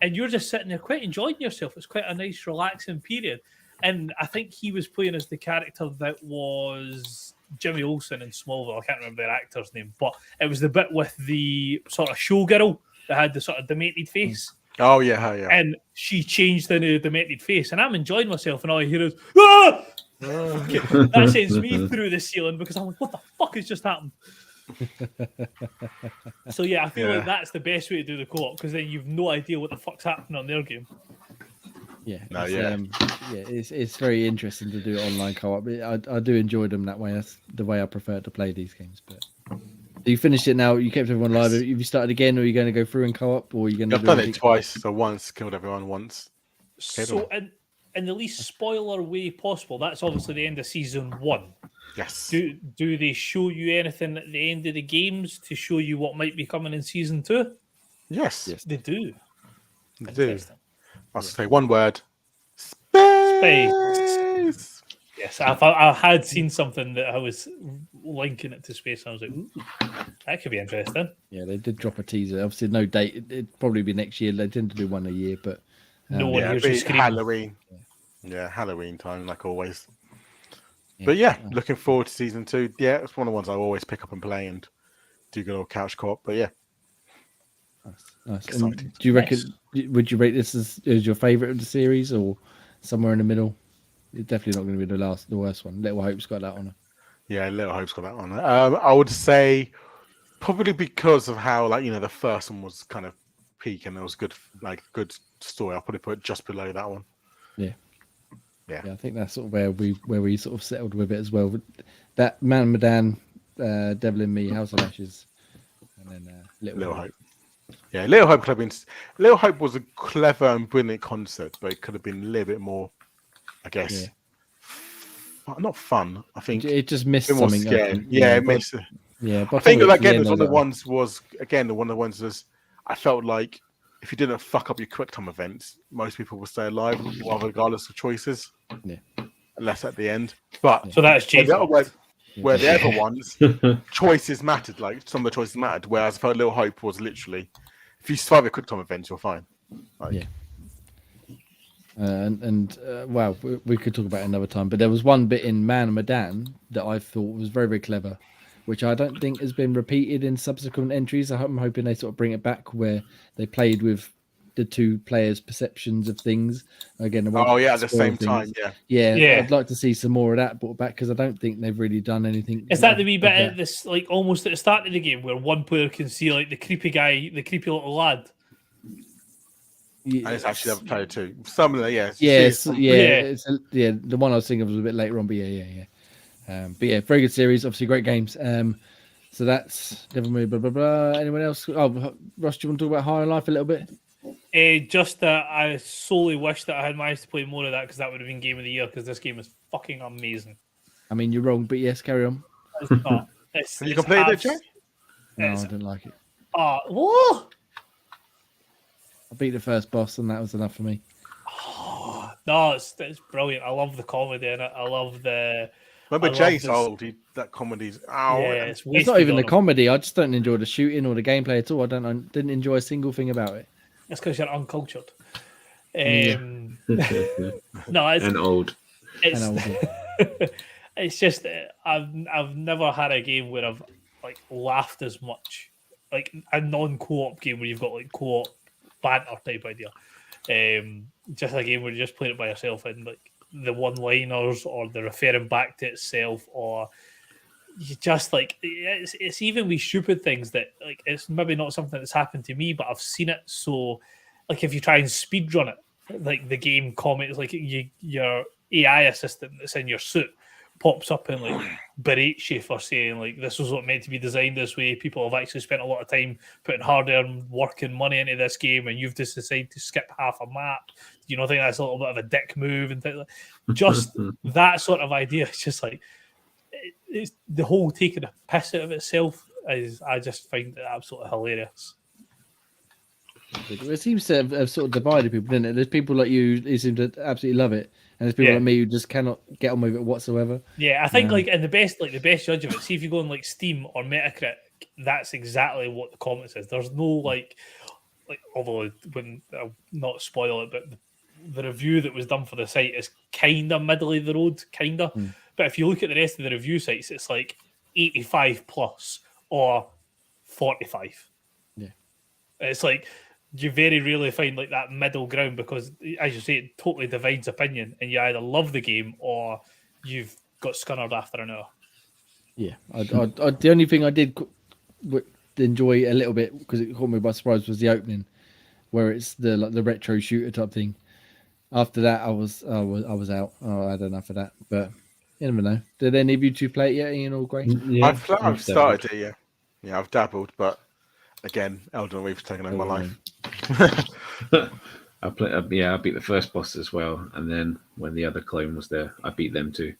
and you're just sitting there, quite enjoying yourself. It's quite a nice, relaxing period. And I think he was playing as the character that was Jimmy Olsen in Smallville. I can't remember their actor's name, but it was the bit with the sort of showgirl that had the sort of demented face. Oh, yeah, yeah. And she changed into a demented face. And I'm enjoying myself, and all I hear is, ah! That sends me through the ceiling, because I'm like, what the fuck has just happened? So, yeah, I feel like that's the best way to do the co-op, because then you've no idea what the fuck's happening on their game. Yeah, it's very interesting to do it online co-op. I do enjoy them that way. That's the way I prefer to play these games. But you finished it now. You kept everyone live. Have you started again, or are you going to go through in co-op, or are you going to? I've done it twice. So once killed everyone once. So in the least spoiler way possible, that's obviously the end of season 1. Yes. Do they show you anything at the end of the games to show you what might be coming in season 2? Yes. They do. They do. I'll say one word. Space. Yes, I had seen something that I was linking it to space, and I was like, ooh, that could be interesting. Yeah, they did drop a teaser. Obviously, no date. It'd probably be next year. They tend to do one a year, but no one hears you screaming. Halloween. Yeah, Halloween time, like always. Yeah. But looking forward to season 2. Yeah, it's one of the ones I always pick up and play and do good old couch co-op. But yeah. Nice. Do you reckon? Would you rate this as your favourite of the series, or somewhere in the middle? It's definitely not going to be the worst one. Little Hope's got that on her. Yeah, Little Hope's got that on her. I would say Probably because of how, like, the first one was kind of peak and there was good story. I'll probably put it just below that one. Yeah. Yeah. I think that's sort of where we sort of settled with it as well. That Man Medan, Devil in Me, House of Ashes, and then Little Hope. Yeah, Little Hope could have been. Little Hope was a clever and brilliant concept, but it could have been a little bit more, I guess. Yeah. Not fun. I think it just missed a bit more something. scary. Yeah, it missed. Yeah, but I think that again was one of the ones. I felt like if you didn't fuck up your quick time events, most people would stay alive, regardless of choices. Yeah. Unless at the end, but So that's cheap. Where the other ones, choices mattered. Like some of the choices mattered. Whereas I felt Little Hope was literally, if you survive a quick time event, you're fine. Yeah. Wow, we could talk about it another time. But there was one bit in Man Medan that I thought was very, very clever, which I don't think has been repeated in subsequent entries. I'm hoping they sort of bring it back where they played with the two players' perceptions of things again. At the same time, yeah. I'd like to see some more of that brought back because I don't think they've really done anything. Is that the wee bit at this, like almost at the start of the game, where one player can see like the creepy guy, the creepy little lad? And it's actually the other player too. Some of the the one I was thinking of was a bit later on, but yeah, very good series. Obviously, great games. So that's Devil Me, blah blah blah. Anyone else? Oh, Ross, do you want to talk about Higher Life a little bit? Just that I solely wish that I had managed to play more of that because that would have been game of the year because this game is fucking amazing. I mean, you're wrong, but yes, carry on. It's not. Have you completed it, Jack? No, I didn't like it. What? I beat the first boss, and that was enough for me. No, it's brilliant. I love the comedy in it. I love the. Remember Jay's old? That comedy's. It's not even the comedy. I just don't enjoy the shooting or the gameplay at all. Didn't enjoy a single thing about it. That's because you're uncultured. No, it's and old. It's just I've never had a game where I've like laughed as much, like a non-co-op game where you've got like co-op banter type idea. Just a game where you're just playing it by yourself and like the one-liners or the referring back to itself, or you just like it's even with stupid things that like it's maybe not something that's happened to me, but I've seen it. So like if you try and speedrun it, like the game comments, like your AI assistant that's in your suit pops up and like berates you for saying like this was what meant to be designed this way. People have actually spent a lot of time putting hard-earned work and money into this game, and you've just decided to skip half a map. You know, I think that's a little bit of a dick move and things like just that sort of idea. It's just like it's the whole taking a piss out of itself. I just find it absolutely hilarious. It seems to have sort of divided people, didn't it? There's people like you who seem to absolutely love it, and there's people like me who just cannot get on with it whatsoever. Yeah, I think like and the best judge of it. See if you go on like Steam or Metacritic, that's exactly what the comment says. There's no like although when I'll not spoil it, but the review that was done for the site is kind of middle of the road, kind of. But if you look at the rest of the review sites, it's like 85 plus or 45. Yeah, it's like. You very rarely find like that middle ground because, as you say, it totally divides opinion, and you either love the game or you've got scunnered after an hour. Yeah, the only thing I did enjoy a little bit because it caught me by surprise was the opening, where it's the retro shooter type thing. After that, I was out. I had enough of that. But you never know. Did any of you two play it yet, Ian or Gray? Yeah, I've started it. Yeah, I've dabbled, but again, Elden Ring's taken over my life. I beat the first boss as well, and then when the other clone was there, I beat them too,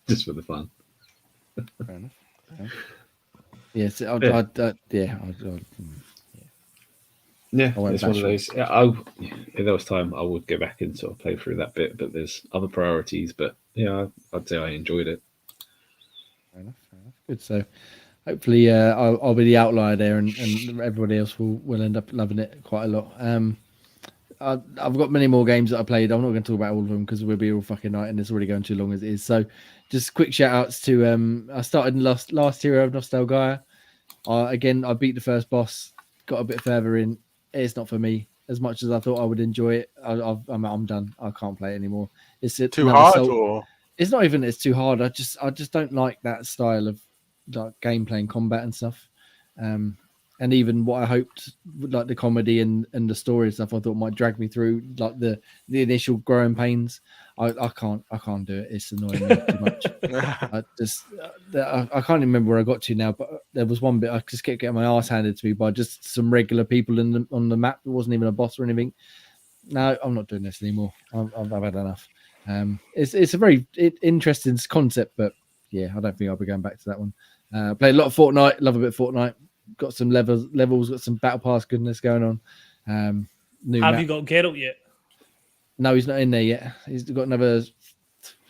just for the fun. Fair enough. Yes, it's one of those. If there was time, I would go back and sort of play through that bit, but there's other priorities. But yeah, I'd say I enjoyed it. Fair enough. Good. So hopefully, I'll be the outlier there, and everybody else will end up loving it quite a lot. I've got many more games that I played. I'm not going to talk about all of them because we'll be all fucking night, and it's already going too long as it is. So, just quick shout outs to I started last Hero of Nostalgia. Again, I beat the first boss, got a bit further in. It's not for me as much as I thought I would enjoy it. I'm done. I can't play it anymore. It's too hard, or it's not even. It's too hard. I just don't like that style of like gameplay and combat and stuff. And even what I hoped, like the comedy and the story and stuff, I thought might drag me through, like the initial growing pains. I can't do it. It's annoying me too much. I can't remember where I got to now, but there was one bit I just kept getting my ass handed to me by just some regular people on the map. It wasn't even a boss or anything. No, I'm not doing this anymore. I've had enough. It's a very interesting concept, but yeah, I don't think I'll be going back to that one. Played a lot of Fortnite. Love a bit of Fortnite. Got some levels. Got some battle pass goodness going on. Have you got Geralt yet? No, he's not in there yet. He's got another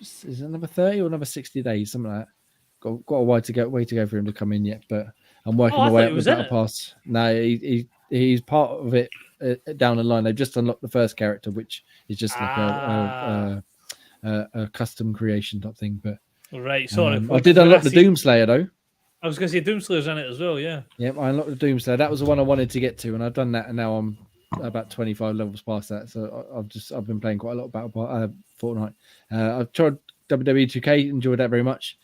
30 or another 60 days, something like that. Got a way to go for him to come in yet, but I'm working my way up the battle pass. No, he's part of it down the line. They've just unlocked the first character, which is just like a custom creation type thing. But right, sorry, I did unlock the Doomslayer though. I was going to say Doomslayer's in it as well, yeah. Yep, I unlocked the Doomslayer. That was the one I wanted to get to, and I've done that, and now I'm about 25 levels past that. So I've been playing quite a lot of Fortnite. I've tried WWE 2K, enjoyed that very much.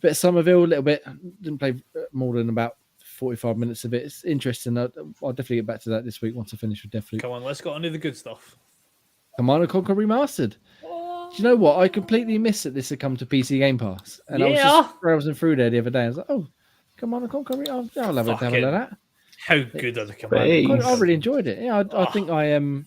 Bit of Somerville, a little bit. Didn't play more than about 45 minutes of it. It's interesting. I'll definitely get back to that this week once I finish with Deathloop. Come on, let's get on to the good stuff. Command & Conquer Remastered. Do you know what? I completely missed that this had come to PC Game Pass. And I was just browsing through there the other day. I was like, oh, Command & Conquer. I'll have a look at that. How good are the Command? I really enjoyed it. Yeah, I think I only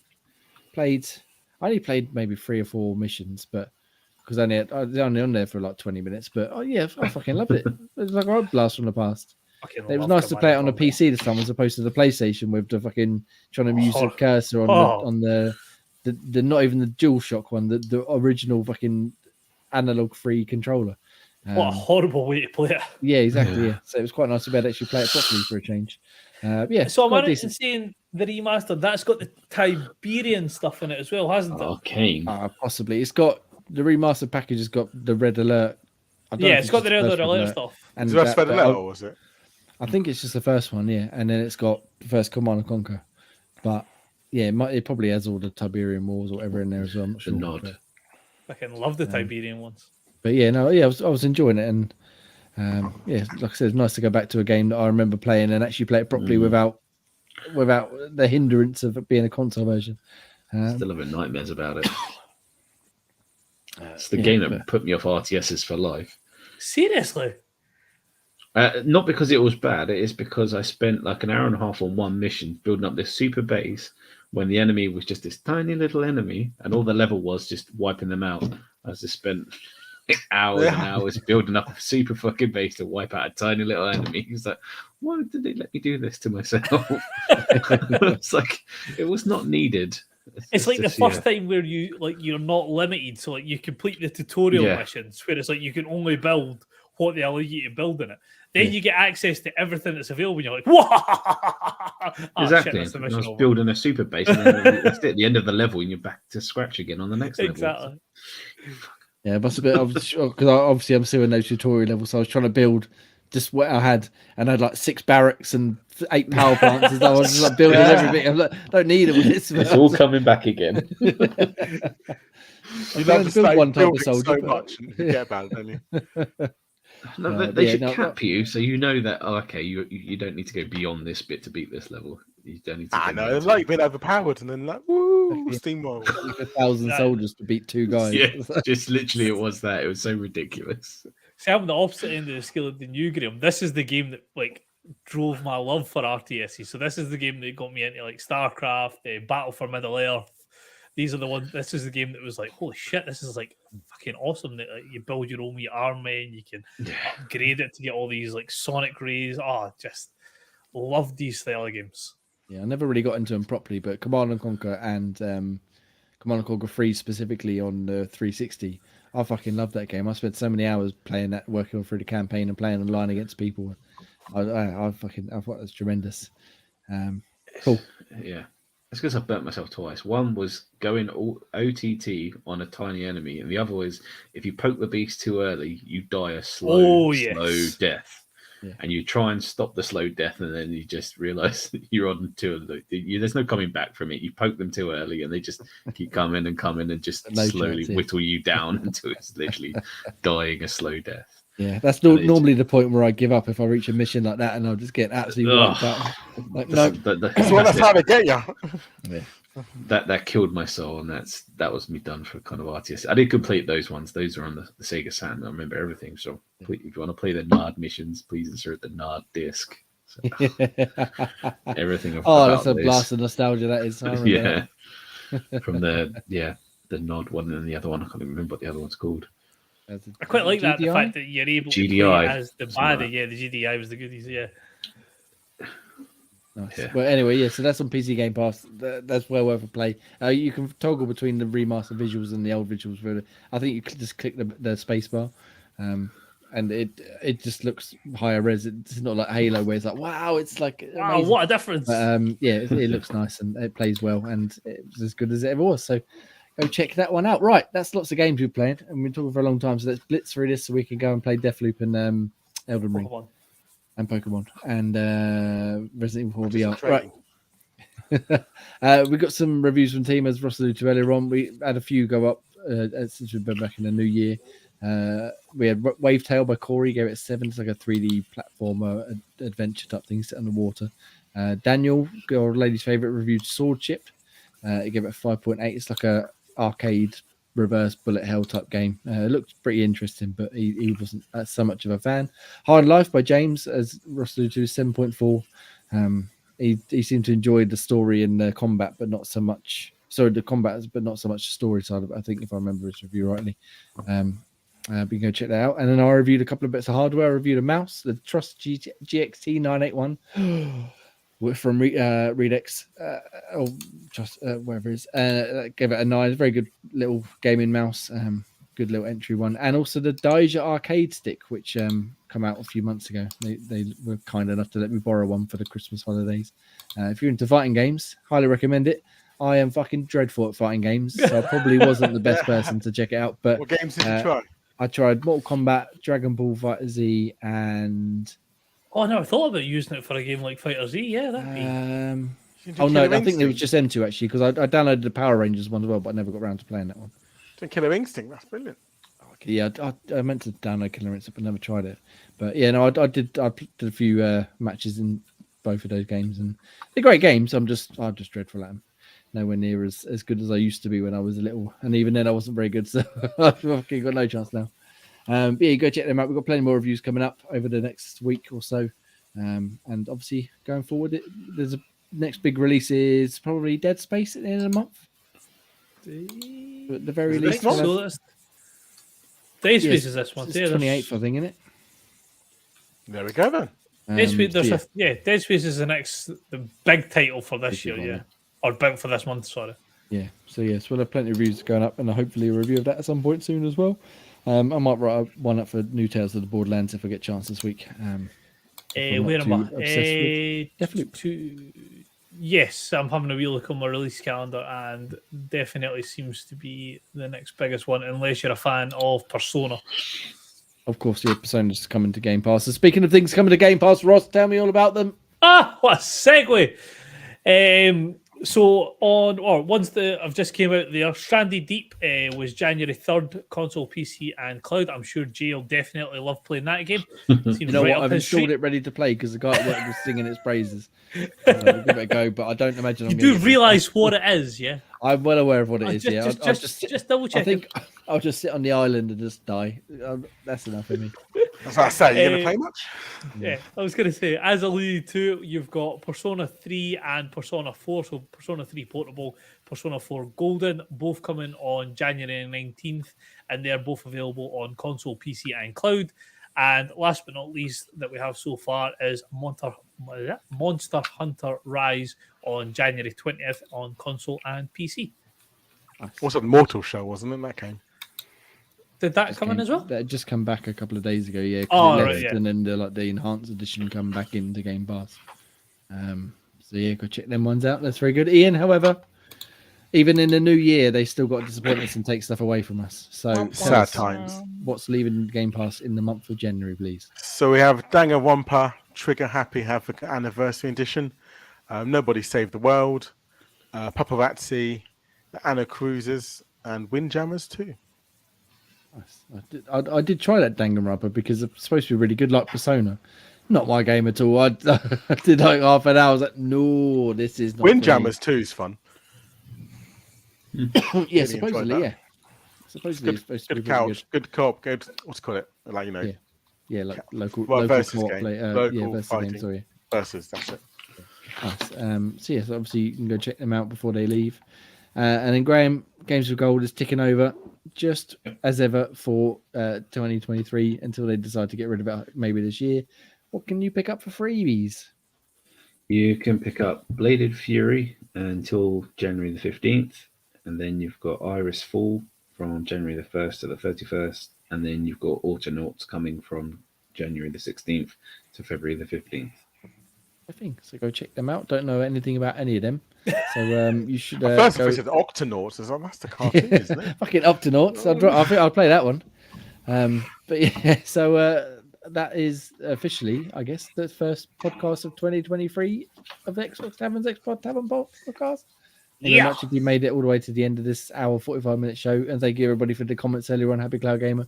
played maybe 3 or 4 missions, but because I was only on there for like 20 minutes. But I fucking loved it. It was like a road blast from the past. It was nice to play it on a PC this time as opposed to the PlayStation with the fucking trying to use the cursor on the not even the DualShock one, the original fucking analog free controller. What a horrible way to play it. Yeah, exactly. Yeah. So it was quite nice to be able to actually play it properly for a change. So am I right in saying the remastered, that's got the Tiberian stuff in it as well, hasn't it? Okay. Possibly. It's got the remastered package has got the Red Alert. It's got the Red Alert stuff. And is that Red Alert or was it? I think it's just the first one, yeah. And then it's got the first Command & Conquer. But yeah, it probably has all the Tiberian Wars or whatever in there as well. I'm not sure. The nod. I fucking love the Tiberian ones. But yeah, I was enjoying it, and like I said, it's nice to go back to a game that I remember playing and actually play it properly without the hindrance of it being a console version. Still having nightmares about it. It's the game that put me off RTSs for life. Seriously? Not because it was bad. It is because I spent like an hour and a half on one mission building up this super base when the enemy was just this tiny little enemy, and all the level was just wiping them out. I just spent hours and hours building up a super fucking base to wipe out a tiny little enemy. He's like, why did they let me do this to myself? It's like it was not needed. It's like just, the first time where you're not limited, so like you complete the tutorial missions where it's like you can only build what they allow you to build in it. Then you get access to everything that's available, and you're like, "Whoa!" Exactly. Shit, I was building a super base, and then that's it, at the end of the level, and you're back to scratch again on the next level. Exactly. Yeah, it must have been because obviously I'm still in those tutorial levels, so I was trying to build just what I had, and I had like 6 barracks and 8 power plants, and I was just like building everything. I'm like, don't need it with this. It's all coming back again. You love to build one type of soldier so much and forget about it, don't you? No, they should cap you so you know that you don't need to go beyond this bit to beat this level. You don't need to. I know, like being overpowered and then like woo, steamroll. 1,000 soldiers to beat 2 guys. Yeah, just literally it was that. It was so ridiculous. See, I'm the opposite end of the scale of the new Graham. This is the game that like drove my love for RTSs. So this is the game that got me into like StarCraft, Battle for Middle Earth. These are the ones. This is the game that was like, holy shit, this is like fucking awesome. That like, you build your own wee army and you can upgrade it to get all these like sonic rays. Just love these style of games. Yeah, I never really got into them properly, but Command & Conquer and Command & Conquer 3 specifically on the 360, I fucking love that game. I spent so many hours playing that, working through the campaign and playing online against people. I thought that's tremendous. Cool. Yeah. It's because I've burnt myself twice. One was going OTT on a tiny enemy, and the other was if you poke the beast too early, you die a slow death. Yeah. And you try and stop the slow death, and then you just realise you're on there's no coming back from it. You poke them too early, and they just keep coming and just slowly whittle you down until it's literally dying a slow death. Yeah, that's And it's- normally the point where I give up if I reach a mission like that, and I'll just get absolutely wiped out. Like, no, That's how they get you. that killed my soul, and that was me done for kind of RTS. I did complete those ones. Those are on the Sega Saturn. I remember everything. So if you want to play the Nard missions, please insert the Nard disc. So, everything. That's a blast of nostalgia. That is. I remember from the Nod one and the other one. I can't even remember what the other one's called. I quite like that, the fact that you're able to play GDI, as the baddie. Yeah, the GDI was the goodies. Yeah. Nice. Yeah. Well, anyway, so that's on PC Game Pass. That's well worth a play. You can toggle between the remaster visuals and the old visuals. I think you could just click the space bar, and it just looks higher res. It's not like Halo where it's like, wow, it's like Wow, amazing. what a difference! But, it looks nice and it plays well, and it's as good as it ever was. So go check that one out. Right, that's lots of games we've played, and we've been talking for a long time. So let's blitz through this so we can go and play Deathloop and Elden Ring. And Pokemon and Resident Evil 4 VR. Right. We got some reviews from team, as Ross alluded to earlier on. We had a few go up since we've been back in the new year. We had Wavetail by Corey, gave it a 7. It's like a 3D platformer adventure type thing set on the water. Daniel, our lady's favorite, reviewed Sword Chip. He gave it a 5.8. It's like a arcade reverse bullet hell type game. It looked pretty interesting, but he wasn't so much of a fan. Hard Life by James, as Ross alluded to, 7.4. He seemed to enjoy the story and the combat, but not so much. Sorry, the combat, but not so much the story side of it, I think, if I remember his review rightly. We can go check that out. And then I reviewed a couple of bits of hardware. I reviewed a mouse, the Trust GXT 981 from Redex, or just wherever it is. Gave it a 9. Very good little gaming mouse. Good little entry one. And also the Daija arcade stick, which come out a few months ago. They were kind enough to let me borrow one for the Christmas holidays. If you're into fighting games, highly recommend it. I am fucking dreadful at fighting games, so I probably wasn't the best person to check it out. But what games did you try? I tried Mortal Kombat, Dragon Ball Fighter Z, and Oh, I never thought about using it for a game like Fighter Z. Yeah, that'd be. Oh no, I think it was just M2 actually, because I downloaded the Power Rangers one as well, but I never got around to playing that one. Killer Instinct, that's brilliant. Yeah, I meant to download Killer Instinct, but never tried it. But yeah, no, I did a few matches in both of those games, and they're great games. I'm just dreadful at them. Nowhere near as good as I used to be when I was little, and even then I wasn't very good. So I've got no chance now. But yeah, go check them out. We've got plenty more reviews coming up over the next week or so, and obviously going forward, there's a next big release is probably Dead Space at the end of the month. At the very least, Dead Space is this month. It's 28th, I think, isn't it? There we go then. Dead Space is the big title for this year, yeah, or big for this month. Sorry. Yeah. So yes, we'll have plenty of reviews going up, and hopefully a review of that at some point soon as well. I might write one up for New Tales of the Borderlands if I get a chance this week. Where am I? Deathloop. Yes, I'm having a wee look on my release calendar, and definitely seems to be the next biggest one, unless you're a fan of Persona. Of course, yeah, Persona's coming to Game Pass. So speaking of things coming to Game Pass, Ross, tell me all about them. What a segue! So once I've just came out there, Stranded Deep was January 3rd, console, PC, and cloud. I'm sure Jay will definitely love playing that game. Seems You know right what? up I've his installed street. it ready to play because the guy at work was singing its praises. We'll give it a go, but I don't imagine You do realise what it is, yeah? I'm well aware of what it is. Just double check. I think I'll just sit on the island and just die. That's enough for me. That's what I say. You going to play much? Yeah, I was going to say, as alluded to, you've got Persona 3 and Persona 4. So Persona 3 Portable, Persona 4 Golden, both coming on January 19th, and they're both available on console, PC, and cloud. And last but not least that we have so far is Monster Hunter Rise on January 20th on console and PC. Also, the Mortal Show, wasn't it? That game. Did that come in as well? That just come back a couple of days ago, yeah. Right, and then the enhanced edition come back into Game Pass. So yeah, go check them ones out. That's very good. Ian, however, even in the new year, they still got to disappoint us and take stuff away from us. So sad times. What's leaving Game Pass in the month of January, please? So we have Danganronpa Trigger Happy Havoc Anniversary Edition, Nobody Saved the World, Paparazzi, the Anna Cruisers, and Windjammers too. Nice. I did try that Danganronpa because it's supposed to be really good, like Persona. Not my game at all. I did like half an hour. I was like, no, this is not. Windjammers 2 is fun. Yeah, enjoyed supposedly, that. yeah. Supposedly, it's supposed to be Good really couch, good co-op, good. What's it call it? Like Yeah, like local versus co-op game. play. Local Versus fighting. game. Sorry. versus. That's it. Nice. So yes, obviously you can go check them out before they leave. And then Graham, Games of Gold is ticking over just as ever for 2023 until they decide to get rid of it maybe this year. What can you pick up for freebies? You can pick up Bladed Fury until January the 15th, and then you've got Iris Fall from January the 1st to the 31st, and then you've got Autonauts coming from January the 16th to February the 15th. I think so. Go check them out. Don't know anything about any of them, so you should. First, go... I said Octonauts. I was like, that's the cartoon, isn't it? Fucking Optonauts. I think I'll play that one. But yeah, so that is officially, I guess, the first podcast of 2023 of Xbox Tavern's Xbox Tavern podcast. Yeah, much if you made it all the way to the end of this hour 45-minute show, and thank you everybody for the comments earlier on. Happy Cloud Gamer,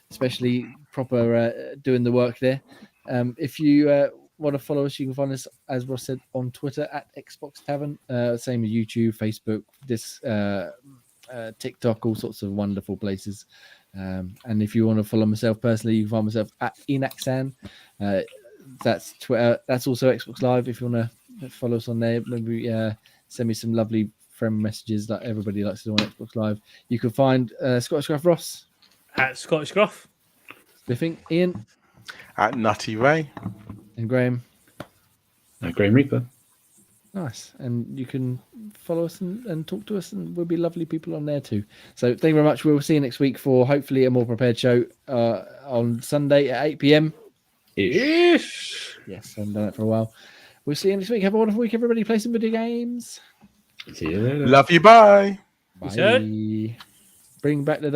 especially proper doing the work there. If you want to follow us, you can find us, as Ross said, on Twitter at Xbox Tavern. Same as YouTube, Facebook, TikTok, all sorts of wonderful places. And if you want to follow myself personally, you can find myself at Enaxan. That's Twitter. That's also Xbox Live. If you want to follow us on there, maybe send me some lovely friend messages that everybody likes to do on Xbox Live. You can find Scottish Gruff Ross at Scottish Gruff. Spiffing Ian at Nutty Ray. And Graham. Graham Reaper. Nice. And you can follow us and talk to us, and we'll be lovely people on there too. So thank you very much. We'll see you next week for hopefully a more prepared show on Sunday at 8 p.m. Ish. Yes, I haven't done it for a while. We'll see you next week. Have a wonderful week, everybody. Play some video games. See you later. Love you. Bye. Bye. Bring back the